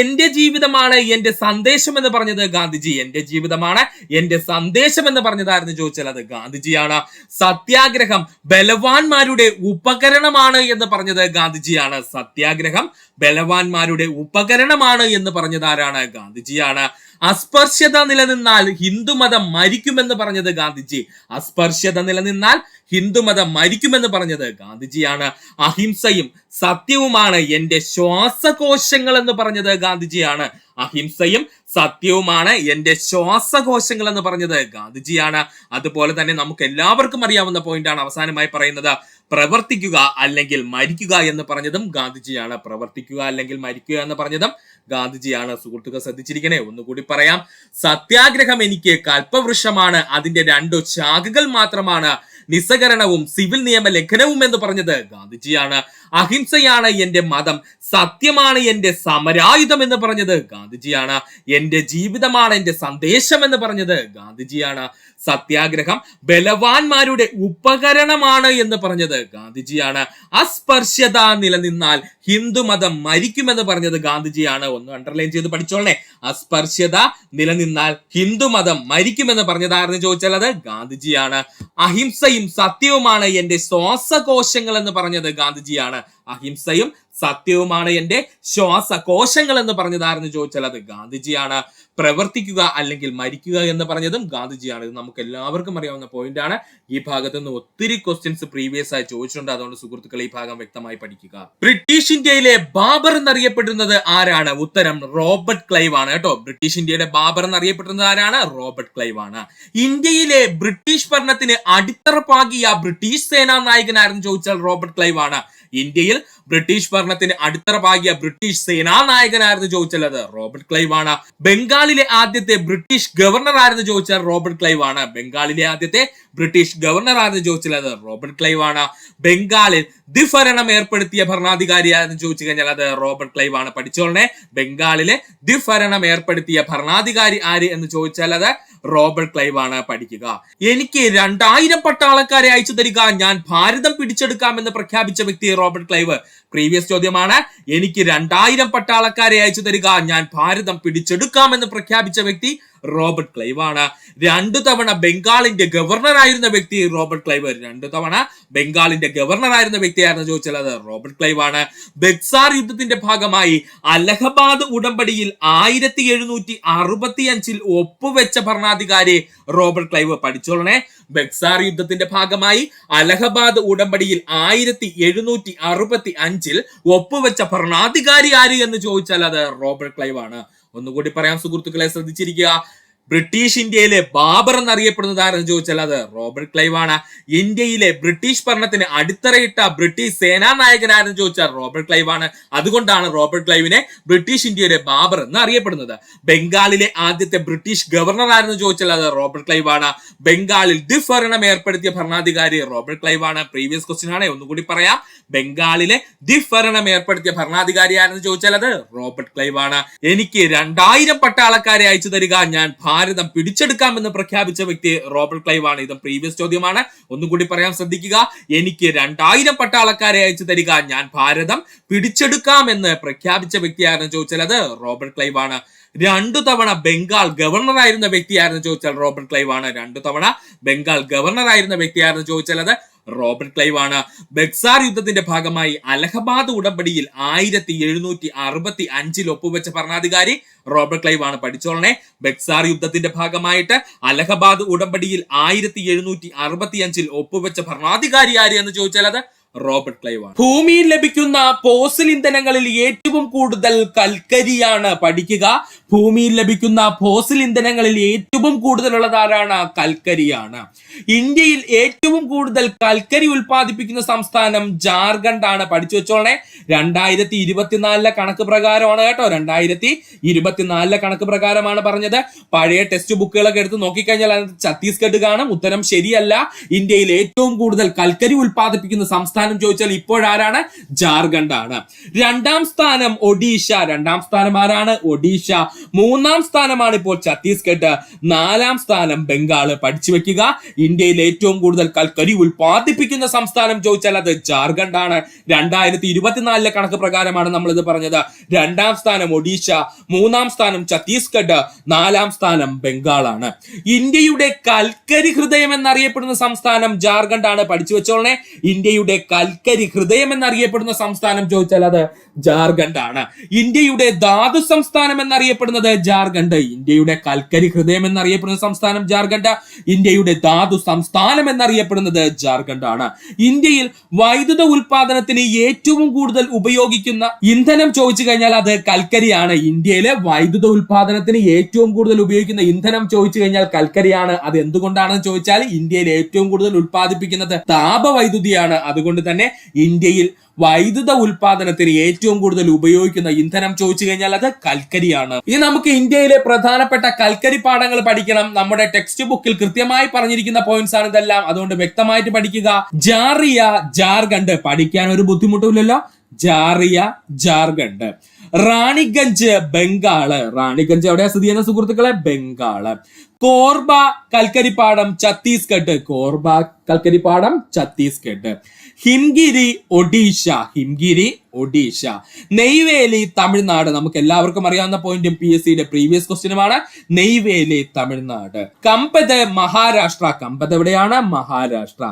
എന്റെ ജീവിതമാണ് എന്റെ സന്ദേശം എന്ന് പറഞ്ഞത് ഗാന്ധിജി. എന്റെ ജീവിതമാണ് എന്റെ സന്ദേശം എന്ന് പറഞ്ഞതായിരുന്നു ചോദിച്ചാൽ അത് ഗാന്ധിജിയാണ്. സത്യാഗ്രഹം ബലവാന്മാരുടെ ഉപകരണമാണ് എന്ന് പറഞ്ഞത് ഗാന്ധിജിയാണ്. സത്യാഗ്രഹം ബലവാന്മാരുടെ ഉപകരണമാണ് എന്ന് പറഞ്ഞത് ആരാണ്? ഗാന്ധിജിയാണ്. അസ്പർശ്യത നിലനിന്നാൽ ഹിന്ദുമതം മരിക്കുമെന്ന് പറഞ്ഞത് ഗാന്ധിജി. അസ്പർശ്യത നിലനിന്നാൽ ഹിന്ദുമതം മരിക്കുമെന്ന് പറഞ്ഞത് ഗാന്ധിജിയാണ്. അഹിംസയും സത്യവുമാണ് എന്റെ ശ്വാസകോശങ്ങൾ എന്ന് പറഞ്ഞത് ഗാന്ധിജിയാണ്. അഹിംസയും സത്യവുമാണ് എന്റെ ശ്വാസകോശങ്ങൾ എന്ന് പറഞ്ഞത് ഗാന്ധിജിയാണ്. അതുപോലെ തന്നെ നമുക്ക് എല്ലാവർക്കും അറിയാവുന്ന പോയിന്റാണ് അവസാനമായി പറയുന്നത്. പ്രവർത്തിക്കുക അല്ലെങ്കിൽ മരിക്കുക എന്ന് പറഞ്ഞതും ഗാന്ധിജിയാണ്. പ്രവർത്തിക്കുക അല്ലെങ്കിൽ മരിക്കുക എന്ന് പറഞ്ഞതും ഗാന്ധിജിയാണ്. സുഹൃത്തുക്കൾ ശ്രദ്ധിച്ചിരിക്കണേ. ഒന്നുകൂടി പറയാം. സത്യാഗ്രഹം എനിക്ക് കൽപ്പവൃക്ഷമാണ്, അതിന്റെ 2 ശാഖകൾ മാത്രമാണ് നിസ്സഹകരണവും സിവിൽ നിയമ ലംഘനവും എന്ന് പറഞ്ഞത് ഗാന്ധിജിയാണ്. അഹിംസയാണ് എന്റെ മതം, സത്യമാണ് എന്റെ സമരായുധം എന്ന് പറഞ്ഞത് ഗാന്ധിജിയാണ്. എന്റെ ജീവിതമാണ് എന്റെ സന്ദേശം എന്ന് പറഞ്ഞത് ഗാന്ധിജിയാണ്. സത്യാഗ്രഹം ബലവാന്മാരുടെ ഉപകരണമാണ് എന്ന് പറഞ്ഞത് ഗാന്ധിജിയാണ്. അസ്പർശ്യത നിലനിന്നാൽ ഹിന്ദുമതം മരിക്കുമെന്ന് പറഞ്ഞത് ഗാന്ധിജിയാണ്. ഒന്ന് അണ്ടർലൈൻ ചെയ്ത് പഠിച്ചോളണേ. അസ്പർശ്യത നിലനിന്നാൽ ഹിന്ദുമതം മരിക്കുമെന്ന് പറഞ്ഞതായിരുന്നു ചോദിച്ചാൽ അത് ഗാന്ധിജിയാണ്. അഹിംസയും സത്യവുമാണ് എന്റെ ശ്വാസകോശങ്ങൾ എന്ന് പറഞ്ഞത് ഗാന്ധിജിയാണ്. അഹിംസയും സത്യവുമാണ് എന്റെ ശ്വാസകോശങ്ങൾ എന്ന് പറഞ്ഞതായിരുന്നു ചോദിച്ചാൽ അത് ഗാന്ധിജിയാണ്. പ്രവർത്തിക്കുക അല്ലെങ്കിൽ മരിക്കുക എന്ന് പറഞ്ഞതും ഗാന്ധിജിയാണ്. ഇത് നമുക്ക് എല്ലാവർക്കും അറിയാവുന്ന പോയിന്റ് ആണ്. ഈ ഭാഗത്ത് നിന്ന് ഒത്തിരി ക്വസ്റ്റ്യൻസ് പ്രീവിയസ് ആയി ചോദിച്ചിട്ടുണ്ട്. അതുകൊണ്ട് സുഹൃത്തുക്കൾ ഈ ഭാഗം വ്യക്തമായി പഠിക്കുക. ബ്രിട്ടീഷ് ഇന്ത്യയിലെ ബാബർ എന്നറിയപ്പെടുന്നത് ആരാണ്? ഉത്തരം റോബർട്ട് ക്ലൈവ് ആണ് കേട്ടോ. ബ്രിട്ടീഷ് ഇന്ത്യയുടെ ബാബർ എന്നറിയപ്പെടുന്നത് ആരാണ്? റോബർട്ട് ക്ലൈവ് ആണ്. ഇന്ത്യയിലെ ബ്രിട്ടീഷ് ഭരണത്തിന് അടിത്തറ പാകിയ ബ്രിട്ടീഷ് സേനാ നായകനായിരുന്നു ചോദിച്ചാൽ റോബർട്ട് ക്ലൈവ് ആണ്. ഇന്ത്യയിൽ ബ്രിട്ടീഷ് ഭരണത്തിന് അടിത്തറ പാകിയ ബ്രിട്ടീഷ് സേനാ നായകനായിരുന്നു ചോദിച്ചാൽ അത് റോബർട്ട് ക്ലൈവ് ആണ്. ബംഗാളിലെ ആദ്യത്തെ ബ്രിട്ടീഷ് ഗവർണർ ആയിരുന്നു ചോദിച്ചാൽ റോബർട്ട് ക്ലൈവ് ആണ്. ബംഗാളിലെ ആദ്യത്തെ ബ്രിട്ടീഷ് ഗവർണർ ആയിരുന്നു ചോദിച്ചാൽ അത് റോബർട്ട് ക്ലൈവ് ആണ്. ബംഗാളിൽ ദ്വിഭരണം ഏർപ്പെടുത്തിയ ഭരണാധികാരിയായിരുന്നു ചോദിച്ചു കഴിഞ്ഞാൽ അത് റോബർട്ട് ക്ലൈവ് ആണ്. പഠിച്ചോളണേ. ബംഗാളിലെ ദ്വിഭരണം ഏർപ്പെടുത്തിയ ഭരണാധികാരി ആര് എന്ന് ചോദിച്ചാൽ അത് റോബർട്ട് ക്ലൈവ് ആണ്. പഠിക്കുക. എനിക്ക് 2000 പട്ടാളക്കാരെ അയച്ചു തരിക, ഞാൻ ഭാരതം പിടിച്ചെടുക്കാമെന്ന് പ്രഖ്യാപിച്ച വ്യക്തി റോബർട്ട് ക്ലൈവ്? പ്രീവിയസ് ചോദ്യമാണ്. എനിക്ക് 2000 പട്ടാളക്കാരെ അയച്ചു തരിക, ഞാൻ ഭാരതം പിടിച്ചെടുക്കാമെന്ന് പ്രഖ്യാപിച്ച വ്യക്തി റോബർട്ട് ക്ലൈവ് ആണ്. 2 തവണ ബംഗാളിന്റെ ഗവർണർ ആയിരുന്ന വ്യക്തി റോബർട്ട് ക്ലൈവ്. 2 തവണ ബംഗാളിന്റെ ഗവർണർ ആയിരുന്ന വ്യക്തിയായിരുന്നു ചോദിച്ചാൽ അത് റോബർട്ട് ക്ലൈവ് ആണ്. ബക്സാർ യുദ്ധത്തിന്റെ ഭാഗമായി അലഹബാദ് ഉടമ്പടിയിൽ 1765 ഒപ്പുവെച്ച ഭരണാധികാരി റോബർട്ട് ക്ലൈവ്. പഠിച്ചോളണേ, ബക്സാർ യുദ്ധത്തിന്റെ ഭാഗമായി അലഹബാദ് ഉടമ്പടിയിൽ 1765 ഒപ്പുവെച്ച ഭരണാധികാരി ആര് എന്ന് ചോദിച്ചാൽ അത് റോബർട്ട് ക്ലൈവ് ആണ്. ഒന്നുകൂടി പറയാം സുഹൃത്തുക്കളെ, ശ്രദ്ധിച്ചിരിക്കുക. ബ്രിട്ടീഷ് ഇന്ത്യയിലെ ബാബർ എന്നറിയപ്പെടുന്നത് ആരെന്ന് ചോദിച്ചാൽ അത് റോബർട്ട് ക്ലൈവ് ആണ്. ഇന്ത്യയിലെ ബ്രിട്ടീഷ് ഭരണത്തിന് അടിത്തറയിട്ട ബ്രിട്ടീഷ് സേനാ നായകൻ ആരെന്ന് ചോദിച്ചാൽ റോബർട്ട് ക്ലൈവ് ആണ്. അതുകൊണ്ടാണ് റോബർട്ട് ക്ലൈവിനെ ബ്രിട്ടീഷ് ഇന്ത്യയുടെ ബാബർ എന്ന് അറിയപ്പെടുന്നത്. ബംഗാളിലെ ആദ്യത്തെ ബ്രിട്ടീഷ് ഗവർണർ ആരെന്ന് ചോദിച്ചാൽ അത് റോബർട്ട് ക്ലൈവ് ആണ്. ബംഗാളിൽ ദ്വിഭരണം ഏർപ്പെടുത്തിയ ഭരണാധികാരി റോബർട്ട് ക്ലൈവ് ആണ്. പ്രീവിയസ് ക്വസ്റ്റ്യൻ ആണ്, ഒന്നുകൂടി പറയാം. ബംഗാളിലെ ദ്വിഭരണം ഏർപ്പെടുത്തിയ ഭരണാധികാരി ആരെന്ന് ചോദിച്ചാൽ അത് റോബർട്ട് ക്ലൈവ് ആണ്. എനിക്ക് 2000 പട്ടാളക്കാരെ അയച്ചു തരിക, ഞാൻ ഭാരതം പിടിച്ചെടുക്കാമെന്ന് പ്രഖ്യാപിച്ച വ്യക്തി റോബർട്ട് ക്ലൈവ് ആണ്. ഇത് പ്രീവിയസ് ചോദ്യമാണ്, ഒന്നുകൂടി പറയാൻ ശ്രദ്ധിക്കുക. എനിക്ക് 2000 പട്ടാളക്കാരെ അയച്ചു തരിക, ഞാൻ ഭാരതം പിടിച്ചെടുക്കാമെന്ന് പ്രഖ്യാപിച്ച വ്യക്തിയാണെന്ന് ചോദിച്ചാൽ അത് റോബർട്ട് ക്ലൈവ് ആണ്. 2 തവണ ബംഗാൾ ഗവർണർ ആയിരുന്ന വ്യക്തിയാണെന്ന് ചോദിച്ചാൽ റോബർട്ട് ക്ലൈവ് ആണ്. 2 തവണ ബംഗാൾ ഗവർണർ ആയിരുന്ന വ്യക്തിയാണെന്ന് ചോദിച്ചാൽ അത് റോബർട്ട് ക്ലൈവ് ആണ്. ബക്സാർ യുദ്ധത്തിന്റെ ഭാഗമായി അലഹബാദ് ഉടമ്പടിയിൽ 1765 ഒപ്പുവെച്ച ഭരണാധികാരി റോബർട്ട് ക്ലൈവ് ആണ്. പഠിച്ചോളണേ, ബക്സാർ യുദ്ധത്തിന്റെ ഭാഗമായിട്ട് അലഹബാദ് ഉടമ്പടിയിൽ 1765 ഒപ്പുവെച്ച ഭരണാധികാരി ആര് എന്ന് ചോദിച്ചാൽ അത് റോബർട്ട് ക്ലൈവ് ആണ്. ഭൂമിയിൽ ലഭിക്കുന്ന ഫോസിൽ ഇന്ധനങ്ങളിൽ ഏറ്റവും കൂടുതൽ കൽക്കരിയാണ്. പഠിക്കുക, ഭൂമിയിൽ ലഭിക്കുന്ന ഫോസിൽ ഇന്ധനങ്ങളിൽ ഏറ്റവും കൂടുതലുള്ളത് ആരാണ്? കൽക്കരിയാണ്. ഇന്ത്യയിൽ ഏറ്റവും കൂടുതൽ കൽക്കരി ഉൽപ്പാദിപ്പിക്കുന്ന സംസ്ഥാനം ജാർഖണ്ഡ് ആണ്. പഠിച്ചു വെച്ചോളണേ, 2024 കണക്ക് പ്രകാരമാണ് കേട്ടോ. 2024 കണക്ക് പ്രകാരമാണ് പറഞ്ഞത്. പഴയ ടെക്സ്റ്റ് ബുക്കുകളൊക്കെ എടുത്ത് നോക്കിക്കഴിഞ്ഞാൽ ഛത്തീസ്ഗഡ് കാണും. ഉത്തരം ശരിയല്ല. ഇന്ത്യയിൽ ഏറ്റവും കൂടുതൽ കൽക്കരി ഉൽപ്പാദിപ്പിക്കുന്ന സംസ്ഥാനം ചോദിച്ചാൽ ഇപ്പോഴാരാണ്? ജാർഖണ്ഡ് ആണ്. 2ാം സ്ഥാനം ഒഡീഷ. 2ാം സ്ഥാനം ആരാണ്? ഒഡീഷ. 3ാം സ്ഥാനമാണ് ഇപ്പോൾ ഛത്തീസ്ഗഡ്. 4ാം സ്ഥാനം ബംഗാള്. പഠിച്ചു വെക്കുക, ഇന്ത്യയിൽ ഏറ്റവും കൂടുതൽ കൽക്കരി ഉൽപ്പാദിപ്പിക്കുന്ന സംസ്ഥാനം ചോദിച്ചാൽ അത് ജാർഖണ്ഡ് ആണ്. 2024 കണക്ക് പ്രകാരമാണ് നമ്മൾ ഇത് പറഞ്ഞത്. 2ാം സ്ഥാനം ഒഡീഷ, 3ാം സ്ഥാനം ഛത്തീസ്ഗഡ്, 4ാം സ്ഥാനം ബംഗാളാണ്. ഇന്ത്യയുടെ കൽക്കരി ഹൃദയം എന്നറിയപ്പെടുന്ന സംസ്ഥാനം ജാർഖണ്ഡ് ആണ്. പഠിച്ചു വെച്ചോളണേ, ഇന്ത്യയുടെ കൽക്കരി ഹൃദയം എന്നറിയപ്പെടുന്ന സംസ്ഥാനം ചോദിച്ചാൽ അത് ജാർഖണ്ഡ് ആണ്. ഇന്ത്യയുടെ ധാതു സംസ്ഥാനം എന്നറിയപ്പെടുന്നത് ജാർഖണ്ഡ്. ഇന്ത്യയുടെ കൽക്കരി ഹൃദയം എന്നറിയപ്പെടുന്ന സംസ്ഥാനം ജാർഖണ്ഡ്. ഇന്ത്യയുടെ ധാതു സംസ്ഥാനം എന്നറിയപ്പെടുന്നത് ജാർഖണ്ഡ് ആണ്. ഇന്ത്യയിൽ വൈദ്യുത ഉൽപാദനത്തിന് ഏറ്റവും കൂടുതൽ ഉപയോഗിക്കുന്ന ഇന്ധനം ചോദിച്ചു കഴിഞ്ഞാൽ അത് കൽക്കരിയാണ്. ഇന്ത്യയിലെ വൈദ്യുത ഉൽപാദനത്തിന് ഏറ്റവും കൂടുതൽ ഉപയോഗിക്കുന്ന ഇന്ധനം ചോദിച്ചു കഴിഞ്ഞാൽ കൽക്കരിയാണ്. അത് എന്തുകൊണ്ടാണെന്ന് ചോദിച്ചാൽ ഇന്ത്യയിൽ ഏറ്റവും കൂടുതൽ ഉൽപ്പാദിപ്പിക്കുന്നത് താപവൈദ്യുതിയാണ്. അതുകൊണ്ട് തന്നെ ഇന്ത്യയിൽ വൈദ്യുത ഉൽപാദനത്തിന് ഏറ്റവും കൂടുതൽ ഉപയോഗിക്കുന്ന ഇന്ധനം ചോദിച്ചു കഴിഞ്ഞാൽ അത് കൽക്കരിയാണ്. ഇനി നമുക്ക് ഇന്ത്യയിലെ പ്രധാനപ്പെട്ട കൽക്കരി പാഠങ്ങൾ പഠിക്കണം. നമ്മുടെ ടെക്സ്റ്റ് ബുക്കിൽ കൃത്യമായി പറഞ്ഞിരിക്കുന്ന പോയിന്റ്സ് ആണ് ഇതെല്ലാം. അതുകൊണ്ട് വ്യക്തമായിട്ട് പഠിക്കുക. ജാറിയ ജാർഖണ്ഡ്, പഠിക്കാൻ ഒരു ബുദ്ധിമുട്ടില്ലല്ലോ. ജാറിയ ജാർഖണ്ഡ്. റാണിഗഞ്ച് ബംഗാള്. റാണിഗഞ്ച് എവിടെയാ സ്ഥിതി ചെയ്യുന്ന സുഹൃത്തുക്കളെ? ബംഗാള്. കോർബ കൽക്കരിപ്പാടം ഛത്തീസ്ഗഡ്. കോർബ കൽക്കരിപ്പാടം ഛത്തീസ്ഗഡ്. ഹിംഗിരി ഒഡീഷ. ഹിംഗിരി ഒഡീഷ. നെയ്വേലി തമിഴ്നാട്. നമുക്ക് എല്ലാവർക്കും അറിയാവുന്ന പോയിന്റും PSCയുടെ പ്രീവിയസ് ക്വസ്റ്റ്യനുമാണ്. നെയ്വേലി തമിഴ്നാട്. കമ്പത് മഹാരാഷ്ട്ര. കമ്പത് എവിടെയാണ്? Maharashtra.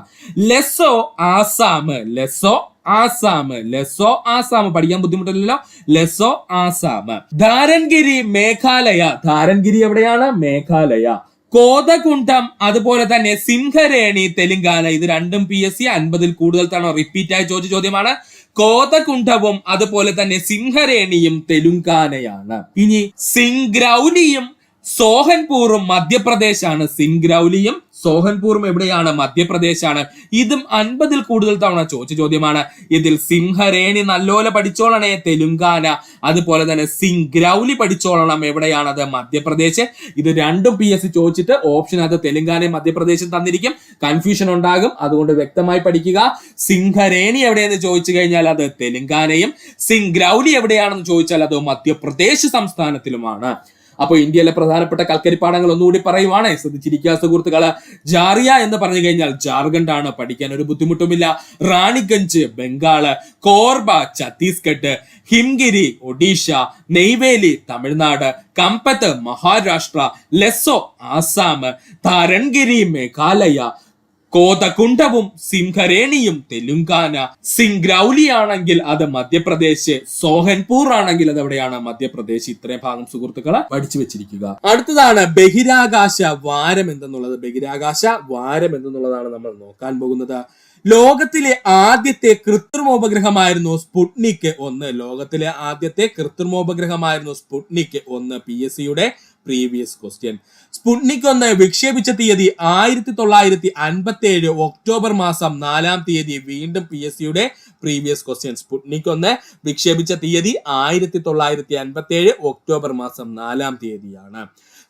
Lasso Assam. Lasso Assam. Lasso Assam, പഠിക്കാൻ ബുദ്ധിമുട്ടില്ലല്ലോ. ലെസോ ആസാം. ധാരൻഗിരി മേഘാലയ. ധാരൻഗിരി എവിടെയാണ്? മേഘാലയ. കോതകുണ്ഠം അതുപോലെ തന്നെ സിംഹരേണി തെലുങ്കാന. ഇത് രണ്ടും PSC 50ൽ കൂടുതൽ തവണ റിപ്പീറ്റ് ആയി ചോദിച്ച ചോദ്യമാണ്. കോതകുണ്ഠവും അതുപോലെ തന്നെ സിംഹരേണിയും തെലുങ്കാനയാണ്. ഇനി സിംഗ്രൗലിയും സോഹൻപൂറും മധ്യപ്രദേശാണ്. സിംഗ്രൗലിയും സോഹൻപൂറും എവിടെയാണ്? മധ്യപ്രദേശാണ്. ഇതും 50ൽ കൂടുതൽ തവണ ചോദിച്ച ചോദ്യമാണ്. ഇതിൽ സിംഹരേണി നല്ലോലെ പഠിച്ചോളണേ, തെലുങ്കാന. അതുപോലെ തന്നെ സിംഗ്രൗലി പഠിച്ചോളണം, എവിടെയാണത്? മധ്യപ്രദേശ്. ഇത് രണ്ടും PSC ചോദിച്ചിട്ട് ഓപ്ഷൻ അത് തെലുങ്കാനയും മധ്യപ്രദേശും തന്നിരിക്കും. കൺഫ്യൂഷൻ ഉണ്ടാകും, അതുകൊണ്ട് വ്യക്തമായി പഠിക്കുക. സിംഹരേണി എവിടെയെന്ന് ചോദിച്ചു കഴിഞ്ഞാൽ അത് തെലുങ്കാനയും, സിംഗ്രൗലി എവിടെയാണെന്ന് ചോദിച്ചാൽ അത് മധ്യപ്രദേശ് സംസ്ഥാനത്തിലുമാണ്. അപ്പോൾ ഇന്ത്യയിലെ പ്രധാനപ്പെട്ട കൽക്കരിപ്പാടങ്ങൾ ഒന്നുകൂടി പറയുവാണ്, ശ്രദ്ധിച്ചിരിക്കുക സുഹൃത്തുക്കള്. ജാറിയ എന്ന് പറഞ്ഞു കഴിഞ്ഞാൽ ജാർഖണ്ഡ് ആണ്, പഠിക്കാൻ ഒരു ബുദ്ധിമുട്ടുമില്ല. റാണിഗഞ്ച് ബംഗാള്, കോർബ ഛത്തീസ്ഗഡ്, ഹിംഗിരി ഒഡീഷ, നെയ്വേലി തമിഴ്നാട്, കമ്പത്ത് മഹാരാഷ്ട്ര, ലെസോ ആസാം, താരൺഗിരി മേഘാലയ, കോതകുണ്ടവും സിംഹരേണിയും തെലുങ്കാന, സിംഗ്രൌലി ആണെങ്കിൽ അത് മധ്യപ്രദേശ്, സോഹൻപൂർ ആണെങ്കിൽ അത് എവിടെയാണ്, മധ്യപ്രദേശ്. ഇത്രയും ഭാഗം സുഹൃത്തുക്കളെ പഠിച്ചു വെച്ചിരിക്കുക. അടുത്തതാണ് ബഹിരാകാശ വാരം എന്തെന്നുള്ളത്. ബഹിരാകാശ വാരം എന്തെന്നുള്ളതാണ് നമ്മൾ നോക്കാൻ പോകുന്നത്. ലോകത്തിലെ ആദ്യത്തെ കൃത്രിമോപഗ്രഹമായിരുന്നു സ്പുട്നിക് 1. ലോകത്തിലെ ആദ്യത്തെ കൃത്രിമോപഗ്രഹമായിരുന്നു സ്പുട്നിക് 1. PSCയുടെ പ്രീവിയസ് ക്വസ്റ്റ്യൻ. സ്പുട്നിക് 1 വിക്ഷേപിച്ച തീയതി 1957 ഒക്ടോബർ മാസം 4-ാം തീയതി. വീണ്ടും PSCയുടെ പ്രീവിയസ് ക്വസ്റ്റ്യൻ. സ്പുട്നിക് 1 വിക്ഷേപിച്ച തീയതി 1957 ഒക്ടോബർ മാസം 4-ാം തീയതിയാണ്.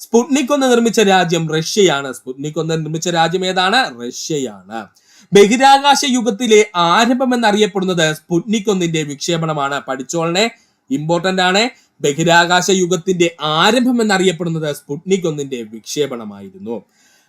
സ്പുട്നിക് 1 നിർമ്മിച്ച രാജ്യം റഷ്യയാണ്. സ്പുട്നിക് 1 നിർമ്മിച്ച രാജ്യം ഏതാണ്? റഷ്യയാണ്. ബഹിരാകാശ യുഗത്തിലെ ആരംഭം എന്നറിയപ്പെടുന്നത് സ്പുട്നിക് 1ന്റെ വിക്ഷേപണമാണ്. പഠിച്ചോളനെ, ഇമ്പോർട്ടന്റ് ആണ്. ബഹിരാകാശ യുഗത്തിന്റെ ആരംഭം എന്നറിയപ്പെടുന്നത് സ്പുട്നിക് 1ന്റെ വിക്ഷേപണമായിരുന്നു.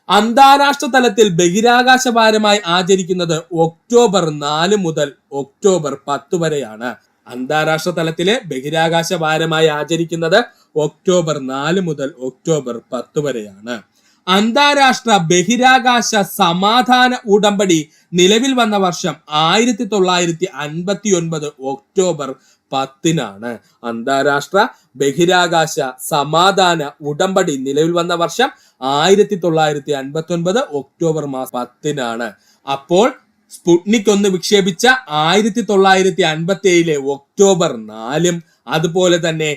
അന്താരാഷ്ട്ര തലത്തിൽ ബഹിരാകാശ വാരമായി ആചരിക്കുന്നത് ഒക്ടോബർ 4 മുതൽ ഒക്ടോബർ 10 വരെയാണ്. അന്താരാഷ്ട്ര തലത്തിലെ ബഹിരാകാശ വാരമായി ആചരിക്കുന്നത് ഒക്ടോബർ 4 മുതൽ ഒക്ടോബർ 10 വരെയാണ്. അന്താരാഷ്ട്ര ബഹിരാകാശ സമാധാന ഉടമ്പടി നിലവിൽ വന്ന വർഷം 1959 ഒക്ടോബർ 10-നാണ്. അന്താരാഷ്ട്ര ബഹിരാകാശ സമാധാന ഉടമ്പടി നിലവിൽ വന്ന വർഷം 1959 ഒക്ടോബർ 10-നാണ്. അപ്പോൾ സ്പുട്നിക് 1 വിക്ഷേപിച്ച 1957 ഒക്ടോബർ 4-ഉം അതുപോലെ തന്നെ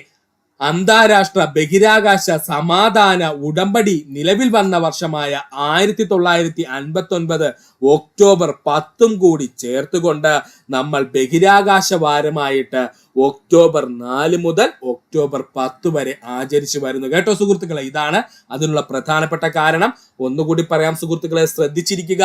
അന്താരാഷ്ട്ര ബഹിരാകാശ സമാധാന ഉടമ്പടി നിലവിൽ വന്ന വർഷമായ 1959 ഒക്ടോബർ 10-ഉം കൂടി ചേർത്തുകൊണ്ട് നമ്മൾ ബഹിരാകാശ വാരമായിട്ട് ഒക്ടോബർ 4 മുതൽ ഒക്ടോബർ 10 വരെ ആചരിച്ചു വരുന്നു. കേട്ടോ സുഹൃത്തുക്കളെ, ഇതാണ് അതിനുള്ള പ്രധാനപ്പെട്ട കാരണം. ഒന്നുകൂടി പറയാം സുഹൃത്തുക്കളെ, ശ്രദ്ധിച്ചിരിക്കുക.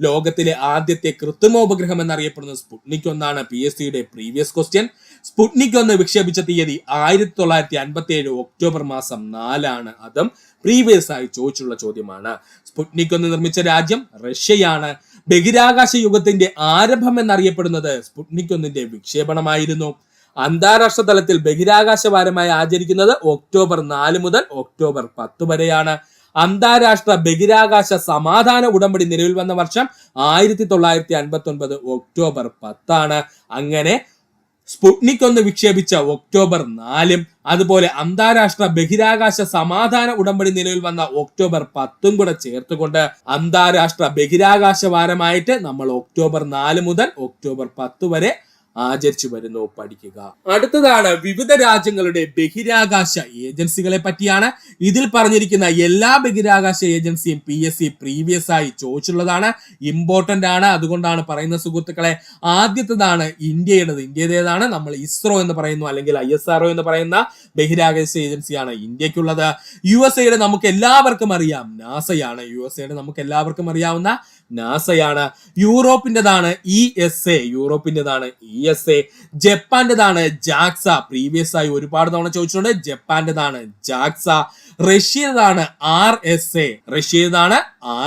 ലോകത്തിലെ ആദ്യത്തെ കൃത്രിമോപഗ്രഹം എന്നറിയപ്പെടുന്നത് സ്പുട്നിക് 1 PSCയുടെ പ്രീവിയസ് ക്വസ്റ്റ്യൻ. സ്പുട്നിക് 1 വിക്ഷേപിച്ച തീയതി 1957 ഒക്ടോബർ മാസം 4-ആണ്. അതും പ്രീവിയസ് ആയി ചോദിച്ചുള്ള ചോദ്യമാണ്. സ്പുട്നിക് 1 നിർമ്മിച്ച രാജ്യം റഷ്യയാണ്. ബഹിരാകാശ യുഗത്തിന്റെ ആരംഭം എന്നറിയപ്പെടുന്നത് സ്പുട്നിക് 1ന്റെ വിക്ഷേപണമായിരുന്നു. അന്താരാഷ്ട്ര തലത്തിൽ ബഹിരാകാശ വാരമായി ആചരിക്കുന്നത് ഒക്ടോബർ 4 മുതൽ ഒക്ടോബർ 10 വരെയാണ്. അന്താരാഷ്ട്ര ബഹിരാകാശ സമാധാന ഉടമ്പടി നിലവിൽ വന്ന വർഷം 1959 ഒക്ടോബർ 10-ആണ്. അങ്ങനെ സ്പുട്നിക് 1 വിക്ഷേപിച്ച ഒക്ടോബർ 4-ഉം അതുപോലെ അന്താരാഷ്ട്ര ബഹിരാകാശ സമാധാന ഉടമ്പടി നിലവിൽ വന്ന ഒക്ടോബർ 10-ഉം കൂടെ ചേർത്തുകൊണ്ട് അന്താരാഷ്ട്ര ബഹിരാകാശ വാരമായിട്ട് നമ്മൾ ഒക്ടോബർ 4 മുതൽ ഒക്ടോബർ 10 വരെ ആചരിച്ചു വരുന്നു. പഠിക്കുക. അടുത്തതാണ് വിവിധ രാജ്യങ്ങളുടെ ബഹിരാകാശ ഏജൻസികളെ പറ്റിയാണ്. ഇതിൽ പറഞ്ഞിരിക്കുന്ന എല്ലാ ബഹിരാകാശ ഏജൻസിയും PSC പ്രീവിയസ് ആയി ചോദിച്ചുള്ളതാണ്, ഇമ്പോർട്ടന്റ് ആണ്. അതുകൊണ്ടാണ് പറയുന്ന സുഹൃത്തുക്കളെ. ആദ്യത്തേതാണ് ഇന്ത്യയുടേത്. ഇന്ത്യയുടേതാണ് നമ്മൾ ഇസ്രോ എന്ന് പറയുന്നു, അല്ലെങ്കിൽ ISRO എന്ന് പറയുന്ന ബഹിരാകാശ ഏജൻസിയാണ് ഇന്ത്യക്കുള്ളത്. USA നമുക്ക് എല്ലാവർക്കും അറിയാം, നാസയാണ്. USA നമുക്ക് എല്ലാവർക്കും അറിയാവുന്ന നാസയാണ്. യൂറോപ്പിന്റേതാണ് ESA. യൂറോപ്പിന്റേതാണ് ESA. ജപ്പാന്റേതാണ് ജാക്സ. പ്രീവിയസ് ആയി ഒരുപാട് തവണ ചോദിച്ചിട്ടുണ്ട്. ജപ്പാന്റേതാണ് ജാക്സ. റഷ്യയുടേതാണ് RSA. റഷ്യയുടേതാണ്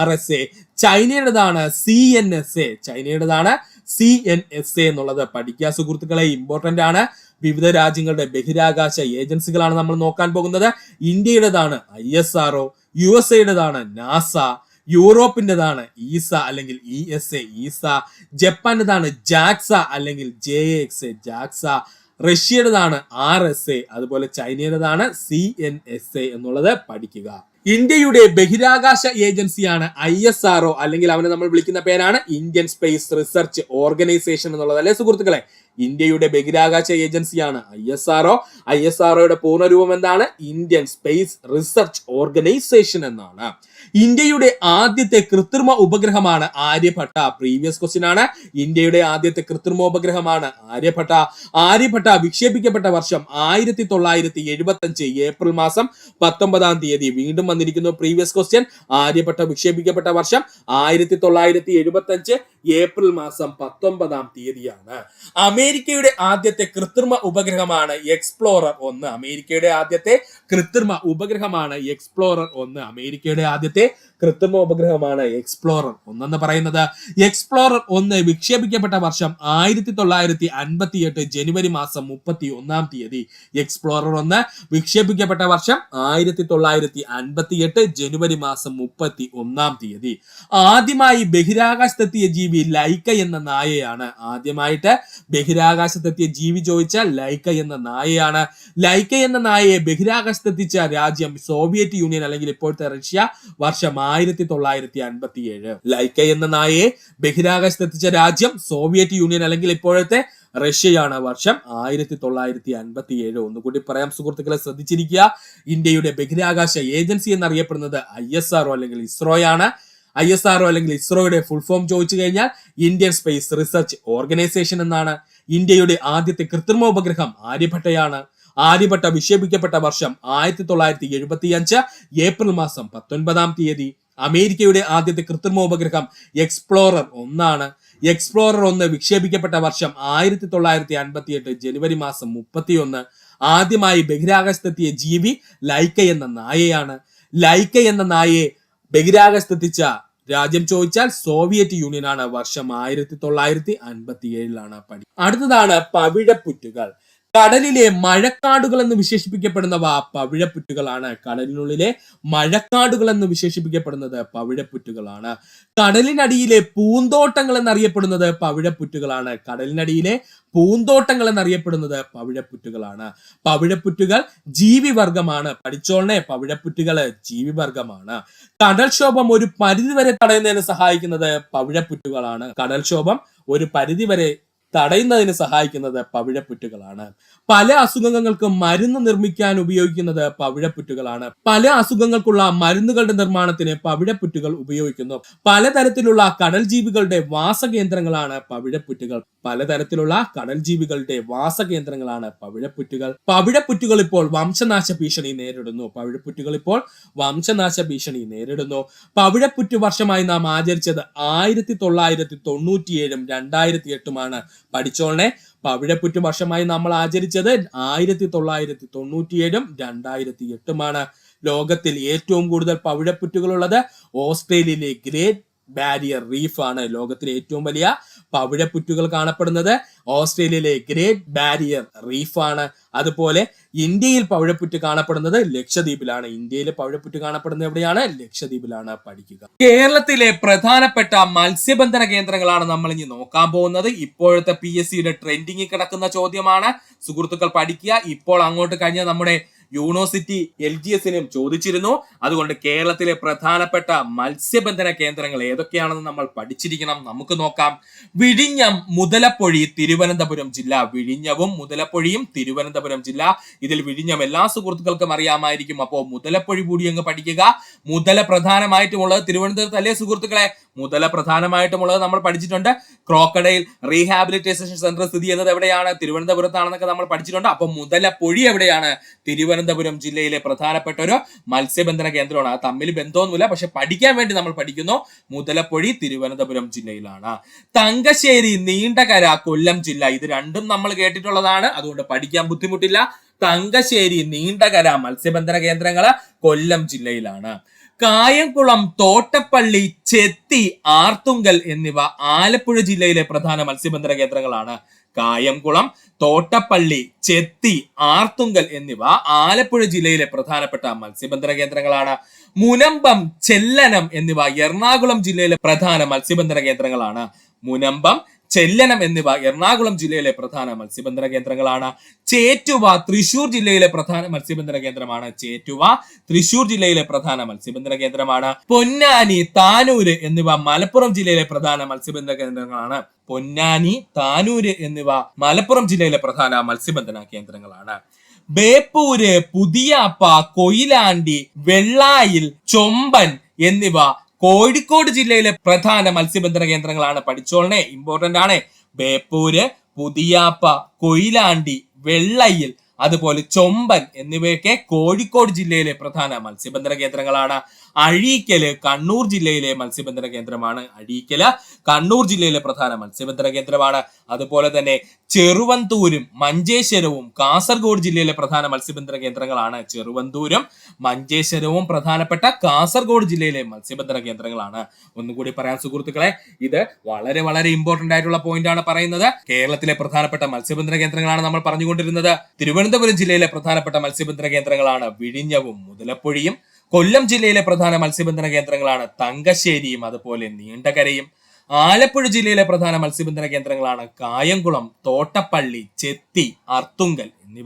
RSA. ചൈനയുടേതാണ് CNSA. ചൈനയുടേതാണ് CNSA എന്നുള്ളത് പഠിക്കുക സുഹൃത്തുക്കളെ, ഇമ്പോർട്ടന്റ് ആണ്. വിവിധ രാജ്യങ്ങളുടെ ബഹിരാകാശ ഏജൻസികളാണ് നമ്മൾ നോക്കാൻ പോകുന്നത്. ഇന്ത്യയുടേതാണ് ISRO. USAയുടേതാണ് നാസ. യൂറോപ്പിന്റേതാണ് ഈസ അല്ലെങ്കിൽ ESA ഈസ. ജപ്പാന്റേതാണ് ജാക്സ അല്ലെങ്കിൽ JAXA ജാക്സ. റഷ്യയുടേതാണ് RSA. അതുപോലെ ചൈനയുടേതാണ് CNSA എന്നുള്ളത് പഠിക്കുക. ഇന്ത്യയുടെ ബഹിരാകാശ ഏജൻസിയാണ് ISRO, അല്ലെങ്കിൽ അവനെ നമ്മൾ വിളിക്കുന്ന പേരാണ് ഇന്ത്യൻ സ്പേസ് റിസർച്ച് ഓർഗനൈസേഷൻ എന്നുള്ളത്, അല്ലെ സുഹൃത്തുക്കളെ. ഇന്ത്യയുടെ ബഹിരാകാശ ഏജൻസിയാണ് ISRO. ISROയുടെ പൂർണ്ണരൂപം എന്താണ്? ഇന്ത്യൻ സ്പേസ് റിസർച്ച് ഓർഗനൈസേഷൻ എന്നാണ്. ഇന്ത്യയുടെ ആദ്യത്തെ കൃത്രിമ ഉപഗ്രഹമാണ് ആര്യഭട്ട. പ്രീവിയസ് ക്വസ്റ്റ്യൻ ആണ്. ഇന്ത്യയുടെ ആദ്യത്തെ കൃത്രിമോപഗ്രഹമാണ് ആര്യഭട്ട. ആര്യഭട്ട വിക്ഷേപിക്കപ്പെട്ട വർഷം 1975 ഏപ്രിൽ മാസം 19-ാം തീയതി. വീണ്ടും വന്നിരിക്കുന്നു പ്രീവിയസ് ക്വസ്റ്റ്യൻ. ആര്യഭട്ട വിക്ഷേപിക്കപ്പെട്ട വർഷം 1975 ഏപ്രിൽ മാസം 19-ാം തീയതിയാണ്. അമേരിക്കയുടെ ആദ്യത്തെ കൃത്രിമ ഉപഗ്രഹമാണ് എക്സ്പ്ലോറർ 1. അമേരിക്കയുടെ ആദ്യത്തെ കൃത്രിമ ഉപഗ്രഹമാണ് എക്സ്പ്ലോറർ 1. അമേരിക്കയുടെ ആദ്യത്തെ കൃത്രിമ ഉപഗ്രഹമാണ് എക്സ്പ്ലോറർ 1 എന്ന് പറയുന്നത്. എക്സ്പ്ലോറർ 1 വിക്ഷേപിക്കപ്പെട്ട വർഷം 1958 ജനുവരി മാസം 31-ാം തീയതി. എക്സ്പ്ലോറർ 1 വിക്ഷേപിക്കപ്പെട്ട വർഷം 1958 ജനുവരി മാസം 31-ാം തീയതി. ആദ്യമായി ബഹിരാകാശത്തെത്തിയ ജീവി ലൈക്ക എന്ന നായയാണ്. ആദ്യമായിട്ട് ബഹിരാകാശത്തെത്തിയ ജീവി ചോദിച്ചാൽ ലൈക്ക എന്ന നായയാണ്. ലൈക്ക എന്ന നായയെ ബഹിരാകാശത്തെത്തിച്ച രാജ്യം സോവിയറ്റ് യൂണിയൻ അല്ലെങ്കിൽ ഇപ്പോഴത്തെ റഷ്യ. വർഷം 1957. ലൈക്ക എന്ന നായയെ ബഹിരാകാശത്തെത്തിച്ച രാജ്യം സോവിയറ്റ് യൂണിയൻ അല്ലെങ്കിൽ ഇപ്പോഴത്തെ റഷ്യയാണ്. വർഷം 1957. ഒന്നുകൂടി പറയാം സുഹൃത്തുക്കളെ, ശ്രദ്ധിച്ചിരിക്കുക. ഇന്ത്യയുടെ ബഹിരാകാശ ഏജൻസി എന്നറിയപ്പെടുന്നത് ISRO അല്ലെങ്കിൽ ഇസ്രോയാണ്. ISRO അല്ലെങ്കിൽ ഇസ്രോയുടെ ഫുൾ ഫോം ചോദിച്ചു കഴിഞ്ഞാൽ ഇന്ത്യൻ സ്പേസ് റിസർച്ച് ഓർഗനൈസേഷൻ എന്നാണ്. ഇന്ത്യയുടെ ആദ്യത്തെ കൃത്രിമ ഉപഗ്രഹം ആര്യഭട്ടയാണ്. ആര്യഭട്ട വിക്ഷേപിക്കപ്പെട്ട വർഷം 1975 ഏപ്രിൽ മാസം 19-ാം തീയതി. അമേരിക്കയുടെ ആദ്യത്തെ കൃത്രിമ ഉപഗ്രഹം എക്സ്പ്ലോറർ 1 ആണ്. എക്സ്പ്ലോറർ 1 വിക്ഷേപിക്കപ്പെട്ട വർഷം 1958 ജനുവരി മാസം 31. ആദ്യമായി ബഹിരാകാശത്തെത്തിയ ജീവി ലൈക്ക എന്ന നായയാണ്. ലൈക്ക എന്ന നായയെ ബഹിരാകാശത്തെത്തിച്ച രാജ്യം ചോദിച്ചാൽ സോവിയറ്റ് യൂണിയൻ ആണ്. വർഷം 1957 പടി. അടുത്തതാണ് പവിഴപ്പുറ്റുകൾ. കടലിലെ മഴക്കാടുകൾ എന്ന് വിശേഷിപ്പിക്കപ്പെടുന്നവ പവിഴപ്പുറ്റുകളാണ്. കടലിനുള്ളിലെ മഴക്കാടുകൾ എന്ന് വിശേഷിപ്പിക്കപ്പെടുന്നത് പവിഴപ്പുറ്റുകളാണ്. കടലിനടിയിലെ പൂന്തോട്ടങ്ങൾ എന്നറിയപ്പെടുന്നത് പവിഴപ്പുറ്റുകളാണ്. കടലിനടിയിലെ പൂന്തോട്ടങ്ങൾ എന്നറിയപ്പെടുന്നത് പവിഴപ്പുറ്റുകളാണ്. പവിഴപ്പുറ്റുകൾ ജീവിവർഗമാണ്. പഠിച്ചോളനെ, പവിഴപ്പുറ്റുകള് ജീവിവർഗമാണ്. കടൽക്ഷോഭം ഒരു പരിധിവരെ തടയുന്നതിന് സഹായിക്കുന്നത് പവിഴപ്പുറ്റുകളാണ്. കടൽക്ഷോഭം ഒരു പരിധിവരെ തടയുന്നതിന് സഹായിക്കുന്നത് പവിഴപ്പുറ്റുകളാണ്. പല അസുഖങ്ങൾക്കും മരുന്ന് നിർമ്മിക്കാൻ ഉപയോഗിക്കുന്നത് പവിഴപ്പുറ്റുകളാണ്. പല അസുഖങ്ങൾക്കുള്ള മരുന്നുകളുടെ നിർമ്മാണത്തിന് പവിഴപ്പുറ്റുകൾ ഉപയോഗിക്കുന്നു. പലതരത്തിലുള്ള കടൽ ജീവികളുടെ വാസകേന്ദ്രങ്ങളാണ് പവിഴപ്പുറ്റുകൾ. പലതരത്തിലുള്ള കടൽ ജീവികളുടെ വാസകേന്ദ്രങ്ങളാണ് പവിഴപ്പുറ്റുകൾ. പവിഴപ്പുറ്റുകൾ ഇപ്പോൾ വംശനാശ ഭീഷണി നേരിടുന്നു. പവിഴപ്പുറ്റുകൾ ഇപ്പോൾ വംശനാശ ഭീഷണി നേരിടുന്നു. പവിഴപ്പുറ്റു വർഷമായി നാം ആചരിച്ചത് 1997 2008 പഠിച്ചോളനെ. പവിഴപ്പുറ്റു വർഷമായി നമ്മൾ ആചരിച്ചത് 1997 2008. ലോകത്തിൽ ഏറ്റവും കൂടുതൽ പവിഴപ്പുറ്റുകളുള്ളത് ഓസ്ട്രേലിയയിലെ ഗ്രേറ്റ് ബാരിയർ റീഫ് ആണ്. ലോകത്തിലെ ഏറ്റവും വലിയ പവിഴപ്പുറ്റുകൾ കാണപ്പെടുന്നത് ഓസ്ട്രേലിയയിലെ ഗ്രേറ്റ് ബാരിയർ റീഫ് ആണ്. അതുപോലെ ഇന്ത്യയിൽ പവിഴപ്പുറ്റ് കാണപ്പെടുന്നത് ലക്ഷദ്വീപിലാണ്. ഇന്ത്യയിൽ പവിഴപ്പുറ്റ് കാണപ്പെടുന്നത് എവിടെയാണ്? ലക്ഷദ്വീപിലാണ്. പഠിക്കുക. കേരളത്തിലെ പ്രധാനപ്പെട്ട മത്സ്യബന്ധന കേന്ദ്രങ്ങളാണ് നമ്മൾ ഇനി നോക്കാൻ പോകുന്നത്. ഇപ്പോഴത്തെ PSCയുടെ ട്രെൻഡിങ്ങിൽ കിടക്കുന്ന ചോദ്യമാണ്. സുഹൃത്തുക്കൾ പഠിക്കുക. ഇപ്പോൾ അങ്ങോട്ട് കഴിഞ്ഞ നമ്മുടെ യൂണിവേഴ്സിറ്റി LGSനും ചോദിച്ചിരുന്നു. അതുകൊണ്ട് കേരളത്തിലെ പ്രധാനപ്പെട്ട മത്സ്യബന്ധന കേന്ദ്രങ്ങൾ ഏതൊക്കെയാണെന്ന് നമ്മൾ പഠിച്ചിരിക്കണം. നമുക്ക് നോക്കാം. വിഴിഞ്ഞം, മുതലപ്പൊഴി, തിരുവനന്തപുരം ജില്ല. വിഴിഞ്ഞവും മുതലപ്പൊഴിയും തിരുവനന്തപുരം ജില്ല. ഇതിൽ വിഴിഞ്ഞം എല്ലാ സുഹൃത്തുക്കൾക്കും അറിയാമായിരിക്കും. അപ്പോൾ മുതലപ്പൊഴി കൂടി അങ്ങ് പഠിക്കുക. മുതല പ്രധാനമായിട്ടുമുള്ളത് തിരുവനന്തപുരത്ത് അല്ലേ സുഹൃത്തുക്കളെ? മുതല പ്രധാനമായിട്ടുമുള്ളത് നമ്മൾ പഠിച്ചിട്ടുണ്ട്. ക്രോക്കഡൈൽ റീഹാബിലിറ്റേഷൻ സെന്റർ സ്ഥിതി ചെയ്യുന്നത് എവിടെയാണ്? തിരുവനന്തപുരത്താണെന്നൊക്കെ നമ്മൾ പഠിച്ചിട്ടുണ്ട്. അപ്പൊ മുതലപ്പൊഴി എവിടെയാണ്? തിരുവനന്തപുരം ജില്ലയിലെ പ്രധാനപ്പെട്ട ഒരു മത്സ്യബന്ധന കേന്ദ്രമാണ്. അത് തമ്മിൽ ബന്ധമൊന്നുമില്ല, പക്ഷെ പഠിക്കാൻ വേണ്ടി നമ്മൾ പഠിക്കുന്നു. മുതലപ്പൊഴി തിരുവനന്തപുരം ജില്ലയിലാണ്. തങ്കശ്ശേരി, നീണ്ടകര, കൊല്ലം ജില്ല. ഇത് രണ്ടും നമ്മൾ കേട്ടിട്ടുള്ളതാണ്. അതുകൊണ്ട് പഠിക്കാൻ ബുദ്ധിമുട്ടില്ല. തങ്കശ്ശേരി, നീണ്ടകര മത്സ്യബന്ധന കേന്ദ്രങ്ങള് കൊല്ലം ജില്ലയിലാണ്. കായംകുളം, തോട്ടപ്പള്ളി, ചെത്തി, ആർത്തുങ്കൽ എന്നിവ ആലപ്പുഴ ജില്ലയിലെ പ്രധാന മത്സ്യബന്ധന കേന്ദ്രങ്ങളാണ്. കായംകുളം, തോട്ടപ്പള്ളി, ചെത്തി, ആർത്തുങ്കൽ എന്നിവ ആലപ്പുഴ ജില്ലയിലെ പ്രധാനപ്പെട്ട മത്സ്യബന്ധന കേന്ദ്രങ്ങളാണ്. മുനമ്പം, ചെല്ലനം എന്നിവ എറണാകുളം ജില്ലയിലെ പ്രധാന മത്സ്യബന്ധന കേന്ദ്രങ്ങളാണ്. മുനമ്പം, ചെല്ലനം എന്നിവ എറണാകുളം ജില്ലയിലെ പ്രധാന മത്സ്യബന്ധന കേന്ദ്രങ്ങളാണ്. ചേറ്റുവ തൃശൂർ ജില്ലയിലെ പ്രധാന മത്സ്യബന്ധന കേന്ദ്രമാണ്. ചേറ്റുവ തൃശൂർ ജില്ലയിലെ പ്രധാന മത്സ്യബന്ധന കേന്ദ്രമാണ്. പൊന്നാനി, താനൂര് എന്നിവ മലപ്പുറം ജില്ലയിലെ പ്രധാന മത്സ്യബന്ധന കേന്ദ്രങ്ങളാണ്. പൊന്നാനി, താനൂര് എന്നിവ മലപ്പുറം ജില്ലയിലെ പ്രധാന മത്സ്യബന്ധന കേന്ദ്രങ്ങളാണ്. ബേപ്പൂര്, പുതിയാപ്പ, കൊയിലാണ്ടി, വെള്ളായിൽ, ചൊമ്പൻ എന്നിവ കോഴിക്കോട് ജില്ലയിലെ പ്രധാന മത്സ്യബന്ധന കേന്ദ്രങ്ങളാണ്. പഠിച്ചോളനെ, ഇമ്പോർട്ടന്റ് ആണ്. ബേപ്പൂര്, പുതിയാപ്പ, കൊയിലാണ്ടി, വെള്ളയിൽ, അതുപോലെ ചൊമ്പൻ എന്നിവയൊക്കെ കോഴിക്കോട് ജില്ലയിലെ പ്രധാന മത്സ്യബന്ധന കേന്ദ്രങ്ങളാണ്. അഴീക്കല് കണ്ണൂർ ജില്ലയിലെ മത്സ്യബന്ധന കേന്ദ്രമാണ്. അഴീക്കല് കണ്ണൂർ ജില്ലയിലെ പ്രധാന മത്സ്യബന്ധന കേന്ദ്രമാണ്. അതുപോലെ തന്നെ ചെറുവന്തൂരും മഞ്ചേശ്വരവും കാസർഗോഡ് ജില്ലയിലെ പ്രധാന മത്സ്യബന്ധന കേന്ദ്രങ്ങളാണ്. ചെറുവന്തൂരും മഞ്ചേശ്വരവും പ്രധാനപ്പെട്ട കാസർഗോഡ് ജില്ലയിലെ മത്സ്യബന്ധന കേന്ദ്രങ്ങളാണ്. ഒന്നുകൂടി പറയാൻ സുഹൃത്തുക്കളെ, ഇത് വളരെ വളരെ ഇമ്പോർട്ടന്റ് ആയിട്ടുള്ള പോയിന്റ് ആണ് പറയുന്നത്. കേരളത്തിലെ പ്രധാനപ്പെട്ട മത്സ്യബന്ധന കേന്ദ്രങ്ങളാണ് നമ്മൾ പറഞ്ഞുകൊണ്ടിരുന്നത്. തിരുവനന്തപുരം ജില്ലയിലെ പ്രധാനപ്പെട്ട മത്സ്യബന്ധന കേന്ദ്രങ്ങളാണ് വിഴിഞ്ഞവും മുതലപ്പൊഴിയും. കൊല്ലം ജില്ലയിലെ പ്രധാന മത്സ്യബന്ധന കേന്ദ്രങ്ങളാണ് തങ്കശ്ശേരിയും അതുപോലെ നീണ്ടകരയും. ആലപ്പുഴ ജില്ലയിലെ പ്രധാന മത്സ്യബന്ധന കേന്ദ്രങ്ങളാണ് കായംകുളം, തോട്ടപ്പള്ളി, ചെത്തി, അർത്തുങ്കൽ എന്നിവ.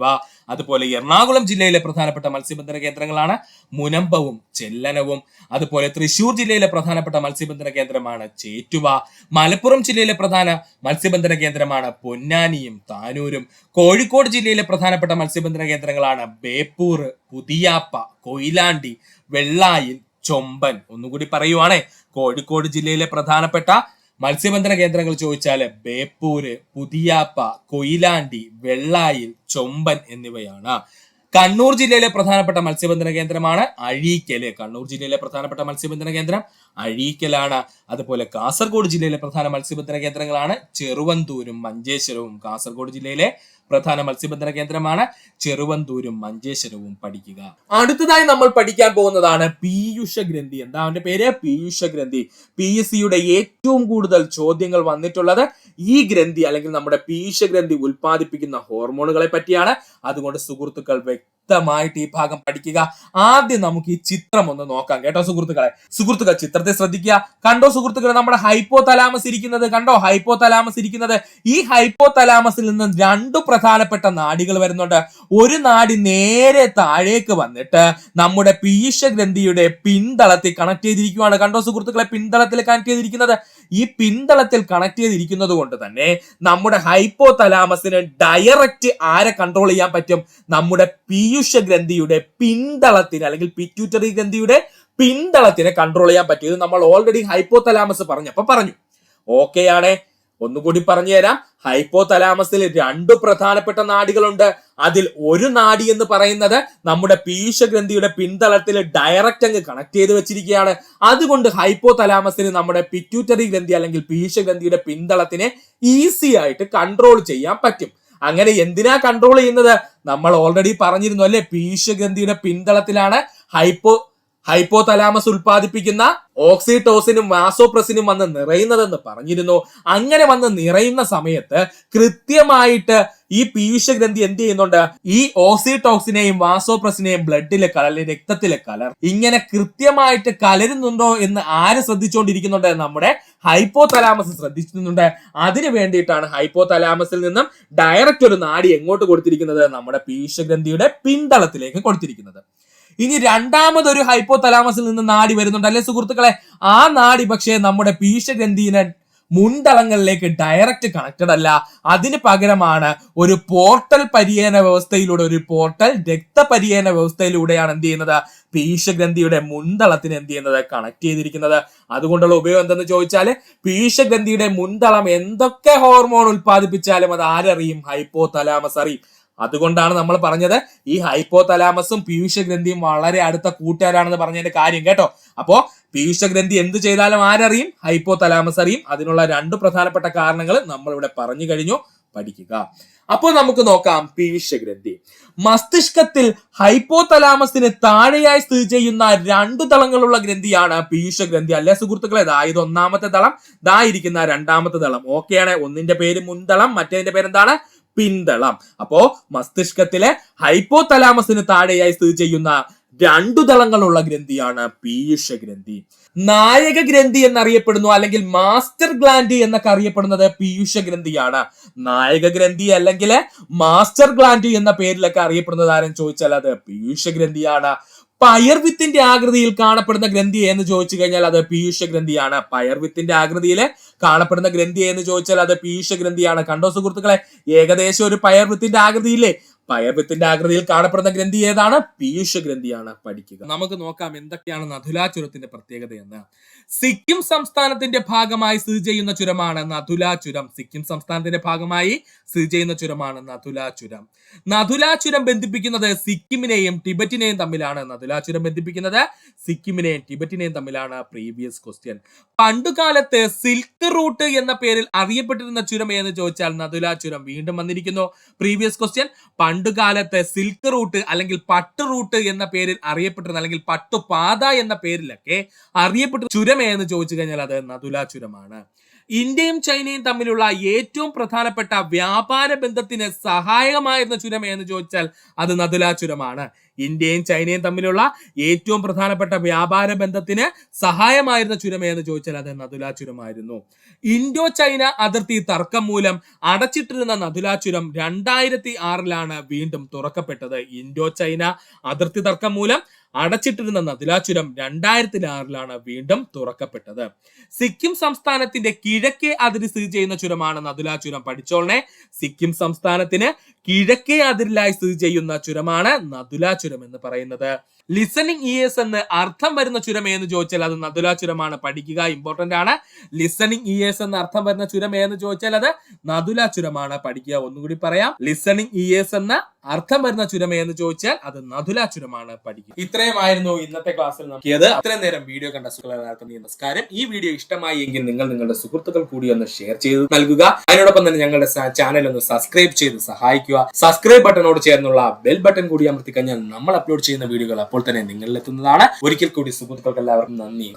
അതുപോലെ എറണാകുളം ജില്ലയിലെ പ്രധാനപ്പെട്ട മത്സ്യബന്ധന കേന്ദ്രങ്ങളാണ് മുനമ്പവും ചെല്ലനവും. അതുപോലെ തൃശൂർ ജില്ലയിലെ പ്രധാനപ്പെട്ട മത്സ്യബന്ധന കേന്ദ്രമാണ് ചേറ്റുവ. മലപ്പുറം ജില്ലയിലെ പ്രധാന മത്സ്യബന്ധന കേന്ദ്രമാണ് പൊന്നാനിയും താനൂരും. കോഴിക്കോട് ജില്ലയിലെ പ്രധാനപ്പെട്ട മത്സ്യബന്ധന കേന്ദ്രങ്ങളാണ് ബേപ്പൂർ, പുതിയാപ്പ, കൊയിലാണ്ടി, വെള്ളായിൽ, ചൊമ്പൻ. ഒന്നുകൂടി പറയുവാണേ, കോഴിക്കോട് ജില്ലയിലെ പ്രധാനപ്പെട്ട മത്സ്യബന്ധന കേന്ദ്രങ്ങൾ ചോദിച്ചാല് ബേപ്പൂര്, പുതിയാപ്പ, കൊയിലാണ്ടി, വെള്ളായിൽ, ചൊമ്പൻ എന്നിവയാണ്. കണ്ണൂർ ജില്ലയിലെ പ്രധാനപ്പെട്ട മത്സ്യബന്ധന കേന്ദ്രമാണ് അഴീക്കല്. കണ്ണൂർ ജില്ലയിലെ പ്രധാനപ്പെട്ട മത്സ്യബന്ധന കേന്ദ്രം അഴീക്കലാണ്. അതുപോലെ കാസർഗോഡ് ജില്ലയിലെ പ്രധാന മത്സ്യബന്ധന കേന്ദ്രങ്ങളാണ് ചെറുവന്തൂരും മഞ്ചേശ്വരവും. കാസർഗോഡ് ജില്ലയിലെ പ്രധാന മത്സ്യബന്ധന കേന്ദ്രമാണ് ചെറുവന്തൂരും മഞ്ചേശ്വരവും. പഠിക്കുക. അടുത്തതായി നമ്മൾ പഠിക്കാൻ പോകുന്നതാണ് പീയൂഷ ഗ്രന്ഥി. എന്താ അവന്റെ പേര്? പീയൂഷ ഗ്രന്ഥി. PSCയുടെ ഏറ്റവും കൂടുതൽ ചോദ്യങ്ങൾ വന്നിട്ടുള്ളത് ഈ ഗ്രന്ഥി അല്ലെങ്കിൽ നമ്മുടെ പീയൂഷ ഗ്രന്ഥി ഉൽപ്പാദിപ്പിക്കുന്ന ഹോർമോണുകളെ പറ്റിയാണ്. അതുകൊണ്ട് സുഹൃത്തുക്കൾ വ്യക്തമായിട്ട് ഈ ഭാഗം പഠിക്കുക. ആദ്യം നമുക്ക് ഈ ചിത്രം ഒന്ന് നോക്കാം കേട്ടോ സുഹൃത്തുക്കളെ. സുഹൃത്തുക്കൾ ചിത്രത്തെ ശ്രദ്ധിക്കുക. കണ്ടോ സുഹൃത്തുക്കളെ, നമ്മുടെ ഹൈപ്പോ തലാമസ് ഇരിക്കുന്നത് കണ്ടോ? ഹൈപ്പോ തലാമസ് ഇരിക്കുന്നത്. ഈ ഹൈപ്പോ തലാമസിൽ നിന്ന് രണ്ട് പ്രധാനപ്പെട്ട നാഡികൾ വരുന്നുണ്ട്. ഒരു നാഡി നേരെ താഴേക്ക് വന്നിട്ട് നമ്മുടെ പീയൂഷ ഗ്രന്ഥിയുടെ പിൻതളത്തിൽ കണക്ട് ചെയ്തിരിക്കുകയാണ്. കണ്ടോ സുഹൃത്തുക്കളെ, പിൻതളത്തിൽ കണക്ട് ചെയ്തിരിക്കുന്നത്. ഈ പിൻതളത്തിൽ കണക്ട് ചെയ്തിരിക്കുന്നത് കൊണ്ട് തന്നെ നമ്മുടെ ഹൈപ്പോ തലാമസിന് ഡയറക്റ്റ് ആരെ കൺട്രോൾ ചെയ്യാൻ പറ്റും? നമ്മുടെ പീയൂഷ ഗ്രന്ഥിയുടെ പിൻതളത്തിന് അല്ലെങ്കിൽ പിറ്റ്യൂട്ടറി ഗ്രന്ഥിയുടെ പിൻതളത്തിനെ കൺട്രോൾ ചെയ്യാൻ പറ്റും. ഇത് നമ്മൾ ഓൾറെഡി ഹൈപ്പോ തലാമസ് പറഞ്ഞു. ഓക്കെ ആണ്. ഒന്നുകൂടി പറഞ്ഞു തരാം. ഹൈപ്പോ തലാമസിൽ രണ്ട് പ്രധാനപ്പെട്ട നാഡികളുണ്ട്. അതിൽ ഒരു നാഡി എന്ന് പറയുന്നത് നമ്മുടെ പീയൂഷ ഗ്രന്ഥിയുടെ പിൻതളത്തിൽ ഡയറക്റ്റ് അങ്ങ് കണക്ട് ചെയ്ത് വെച്ചിരിക്കുകയാണ്. അതുകൊണ്ട് ഹൈപ്പോ തലാമസിന് നമ്മുടെ പിറ്റ്യൂട്ടറി ഗ്രന്ഥി അല്ലെങ്കിൽ പീയൂഷ ഗ്രന്ഥിയുടെ പിൻതളത്തിനെ ഈസി ആയിട്ട് കൺട്രോൾ ചെയ്യാൻ പറ്റും. അങ്ങനെ എന്തിനാ കൺട്രോൾ ചെയ്യുന്നത്? നമ്മൾ ഓൾറെഡി പറഞ്ഞിരുന്നു അല്ലെ, പീയൂഷ ഗ്രന്ഥിയുടെ പിൻതളത്തിലാണ് ഹൈപ്പോ തലാമസ് ഉൽപ്പാദിപ്പിക്കുന്ന ഓക്സിറ്റോസിനും വാസോപ്രസിനും വന്ന് നിറയുന്നതെന്ന് പറഞ്ഞിരുന്നു. അങ്ങനെ വന്ന് നിറയുന്ന സമയത്ത് കൃത്യമായിട്ട് ഈ പീയൂഷ ഗ്രന്ഥി എന്ത് ചെയ്യുന്നുണ്ട്? ഈ ഓക്സിറ്റോക്സിനെയും വാസോപ്രസിനെയും ബ്ലഡിലെ രക്തത്തിലെ ഇങ്ങനെ കൃത്യമായിട്ട് കലരുന്നുണ്ടോ എന്ന് ആര് ശ്രദ്ധിച്ചുകൊണ്ടിരിക്കുന്നുണ്ട്? നമ്മുടെ ഹൈപ്പോ തലാമസ് ശ്രദ്ധിക്കുന്നുണ്ട്. അതിനു വേണ്ടിയിട്ടാണ് ഹൈപ്പോ തലാമസിൽ നിന്നും ഡയറക്റ്റ് ഒരു നാഡി എങ്ങോട്ട് കൊടുത്തിരിക്കുന്നത്? നമ്മുടെ പീയൂഷ ഗ്രന്ഥിയുടെ പിൻതളത്തിലേക്ക് കൊടുത്തിരിക്കുന്നത്. ഇനി രണ്ടാമതൊരു ഹൈപ്പോ തലാമസിൽ നിന്ന് നാഡി വരുന്നുണ്ട് അല്ലെ സുഹൃത്തുക്കളെ. ആ നാഡി പക്ഷേ നമ്മുടെ പീയൂഷ ഗ്രന്ഥിനെ മുൻതളങ്ങളിലേക്ക് ഡയറക്റ്റ് കണക്റ്റഡ് അല്ല. അതിന് പകരമാണ് ഒരു പോർട്ടൽ പരിയേന വ്യവസ്ഥയിലൂടെ, ഒരു പോർട്ടൽ രക്തപരിയേന വ്യവസ്ഥയിലൂടെയാണ് എന്ത് ചെയ്യുന്നത്? പീയൂഷ ഗ്രന്ഥിയുടെ മുൻതളത്തിന് എന്ത് ചെയ്യുന്നത്? കണക്ട് ചെയ്തിരിക്കുന്നത്. അതുകൊണ്ടുള്ള ഉപയോഗം എന്തെന്ന് ചോദിച്ചാൽ, പീയൂഷ ഗ്രന്ഥിയുടെ മുൻതളം എന്തൊക്കെ ഹോർമോൺ ഉൽപ്പാദിപ്പിച്ചാലും അത് ആരറിയും? ഹൈപ്പോ തലാമസ് അറിയും. അതുകൊണ്ടാണ് നമ്മൾ പറഞ്ഞത് ഈ ഹൈപ്പോ തലാമസും പീയൂഷ ഗ്രന്ഥിയും വളരെ അടുത്ത കൂട്ടുകാരാണെന്ന് പറഞ്ഞതിന്റെ കാര്യം കേട്ടോ. അപ്പോ പീയൂഷ ഗ്രന്ഥി എന്ത് ചെയ്താലും ആരറിയും? ഹൈപ്പോ തലാമസ് അറിയും. അതിനുള്ള രണ്ട് പ്രധാനപ്പെട്ട കാരണങ്ങൾ നമ്മൾ ഇവിടെ പറഞ്ഞു കഴിഞ്ഞു. പഠിക്കുക. അപ്പോൾ നമുക്ക് നോക്കാം പീയൂഷ ഗ്രന്ഥി. മസ്തിഷ്കത്തിൽ ഹൈപ്പോ തലാമസിന് താഴെയായി സ്ഥിതി ചെയ്യുന്ന രണ്ട് തളങ്ങളുള്ള ഗ്രന്ഥിയാണ് പീയൂഷ ഗ്രന്ഥി അല്ലെ സുഹൃത്തുക്കളെ. ഇത് ഒന്നാമത്തെ തളം, ഇരിക്കുന്ന രണ്ടാമത്തെ തളം. ഓക്കെയാണ്. ഒന്നിന്റെ പേര് മുൻതളം, മറ്റേതിന്റെ പേരെന്താണ്? പിൻതളം. അപ്പോ മസ്തിഷ്കത്തിലെ ഹൈപ്പോ തലാമസിന് താഴെയായി സ്ഥിതി ചെയ്യുന്ന രണ്ടു തളങ്ങളുള്ള ഗ്രന്ഥിയാണ് പീയൂഷ ഗ്രന്ഥി. നായക ഗ്രന്ഥി എന്നറിയപ്പെടുന്നു അല്ലെങ്കിൽ മാസ്റ്റർ ഗ്ലാൻഡ് എന്നൊക്കെ അറിയപ്പെടുന്നത് പീയൂഷ ഗ്രന്ഥിയാണ്. നായക ഗ്രന്ഥി അല്ലെങ്കിൽ മാസ്റ്റർ ഗ്ലാൻഡ് എന്ന പേരിലൊക്കെ അറിയപ്പെടുന്നത് ആരെന്ന് ചോദിച്ചാൽ അത് പീയൂഷ ഗ്രന്ഥിയാണ്. പയർവിത്തിന്റെ ആകൃതിയിൽ കാണപ്പെടുന്ന ഗ്രന്ഥി എന്ന് ചോദിച്ചു കഴിഞ്ഞാൽ അത് പീയൂഷ ഗ്രന്ഥിയാണ്. പയർവിത്തിന്റെ ആകൃതിയിൽ കാണപ്പെടുന്ന ഗ്രന്ഥി എന്ന് ചോദിച്ചാൽ അത് പീയൂഷ ഗ്രന്ഥിയാണ്. കണ്ടോ സുഹൃത്തുക്കളെ, ഏകദേശം ഒരു പയർവിത്തിന്റെ ആകൃതിയില്ലേ? പയർവിത്തിന്റെ ആകൃതിയിൽ കാണപ്പെടുന്ന ഗ്രന്ഥി ഏതാണ്? പീയൂഷ ഗ്രന്ഥിയാണ് പഠിക്കുക. നമുക്ക് നോക്കാം എന്തൊക്കെയാണ് നഥുലാ ചുരത്തിന്റെ പ്രത്യേകത എന്ന്. സിക്കിം സംസ്ഥാനത്തിന്റെ ഭാഗമായി സ്ഥിതി ചെയ്യുന്ന ചുരമാണ് നഥുലാ ചുരം. സിക്കിം സംസ്ഥാനത്തിന്റെ ഭാഗമായി സ്ഥിതി ചെയ്യുന്ന ചുരമാണ് നഥുലാ ചുരം. നഥുലാ ചുരം ബന്ധിപ്പിക്കുന്നത് സിക്കിമിനെയും ടിബറ്റിനെയും തമ്മിലാണ്. നഥുലാ ചുരം ബന്ധിപ്പിക്കുന്നത് സിക്കിമിനെയും ടിബറ്റിനെയും തമ്മിലാണ്. Previous question. പണ്ടുകാലത്ത് സിൽക്ക് റൂട്ട് എന്ന പേരിൽ അറിയപ്പെട്ടിരുന്ന ചുരം എന്ന് ചോദിച്ചാൽ നഥുലാ ചുരം. വീണ്ടും വന്നിരിക്കുന്നു പ്രീവിയസ് ക്വസ്റ്റ്യൻ. പണ്ടുകാലത്ത് സിൽക്ക് റൂട്ട് അല്ലെങ്കിൽ പട്ട് റൂട്ട് എന്ന പേരിൽ അറിയപ്പെട്ടിരുന്ന അല്ലെങ്കിൽ പട്ടുപാത എന്ന പേരിലൊക്കെ അറിയപ്പെട്ട ചുരം എന്ന് ചോദിച്ചു കഴിഞ്ഞാൽ അത് നഥുലാ ചുരമാണ്. ഇന്ത്യയും ചൈനയും തമ്മിലുള്ള ഏറ്റവും പ്രധാനപ്പെട്ട വ്യാപാര ബന്ധത്തിന് സഹായകമായിരുന്ന ചുരം എന്ന് ചോദിച്ചാൽ അത് നഥുലാ ചുരമാണ്. ഇന്ത്യയും ചൈനയും തമ്മിലുള്ള ഏറ്റവും പ്രധാനപ്പെട്ട വ്യാപാര ബന്ധത്തിന് സഹായമായിരുന്ന ചുരം എന്ന് ചോദിച്ചാൽ അത് നഥുലാ ചുരമായിരുന്നു. ഇൻഡോ ചൈന അതിർത്തി തർക്കം മൂലം അടച്ചിട്ടിരുന്ന നഥുലാ ചുരം 2006 വീണ്ടും തുറക്കപ്പെട്ടത്. ഇൻഡോ ചൈന അതിർത്തി തർക്കം മൂലം അടച്ചിട്ടിരുന്ന നഥുലാ ചുരം 2006 വീണ്ടും തുറക്കപ്പെട്ടത്. സിക്കിം സംസ്ഥാനത്തിന്റെ കിഴക്കേ അതിരി സ്ഥിതി ചെയ്യുന്ന ചുരമാണ് നഥുലാ ചുരം. പഠിച്ചോളനെ, സിക്കിം സംസ്ഥാനത്തിന് കിഴക്കേ അതിരിലായി സ്ഥിതി ചെയ്യുന്ന ചുരമാണ് നഥുലാ ചുരം എന്ന് പറയുന്നത്. ലിസണിംഗ് ഇയേഴ്സ് എന്ന് അർത്ഥം വരുന്ന ചുരം എന്ന് ചോദിച്ചാൽ അത് നഥുലാ ചുരമാണ്. പഠിക്കുക, ഇമ്പോർട്ടന്റ് ആണ്. ലിസണിംഗ് ഇയേഴ്സ് എന്ന് അർത്ഥം വരുന്ന ചുരം എന്ന് ചോദിച്ചാൽ അത് നഥുലാ ചുരമാണ്. പഠിക്കുക, ഒന്നുകൂടി പറയാം. ലിസണിംഗ് ഇയേഴ്സ് എന്ന അർത്ഥം വരുന്ന ചുരം എന്ന് ചോദിച്ചാൽ അത് നഥുലാ ചുരമാണ്. പഠിക്കുക. ഇത്രയുമായിരുന്നു ഇന്നത്തെ ക്ലാസ്സിൽ നോക്കിയത്. അത്രയും നേരം വീഡിയോ കണ്ട സുഹൃത്തുക്കളെ നമസ്കാരം. ഈ വീഡിയോ ഇഷ്ടമായി എങ്കിൽ നിങ്ങൾ നിങ്ങളുടെ സുഹൃത്തുക്കൾ കൂടി ഒന്ന് ഷെയർ ചെയ്ത് നൽകുക. അതിനോടൊപ്പം തന്നെ ഞങ്ങളുടെ ചാനൽ ഒന്ന് സബ്സ്ക്രൈബ് ചെയ്ത് സഹായിക്കുക. സബ്സ്ക്രൈബ് ബട്ടണോട് ചേർന്നുള്ള ബെൽ ബട്ടൺ കൂടി അമർത്തി കഴിഞ്ഞാൽ നമ്മൾ അപ്ലോഡ് ചെയ്യുന്ന വീഡിയോകൾ അപ്പോൾ തന്നെ നിങ്ങളിലെത്തുന്നതാണ്. ഒരിക്കൽ കൂടി സുഹൃത്തുക്കൾക്ക് എല്ലാവർക്കും നന്ദി.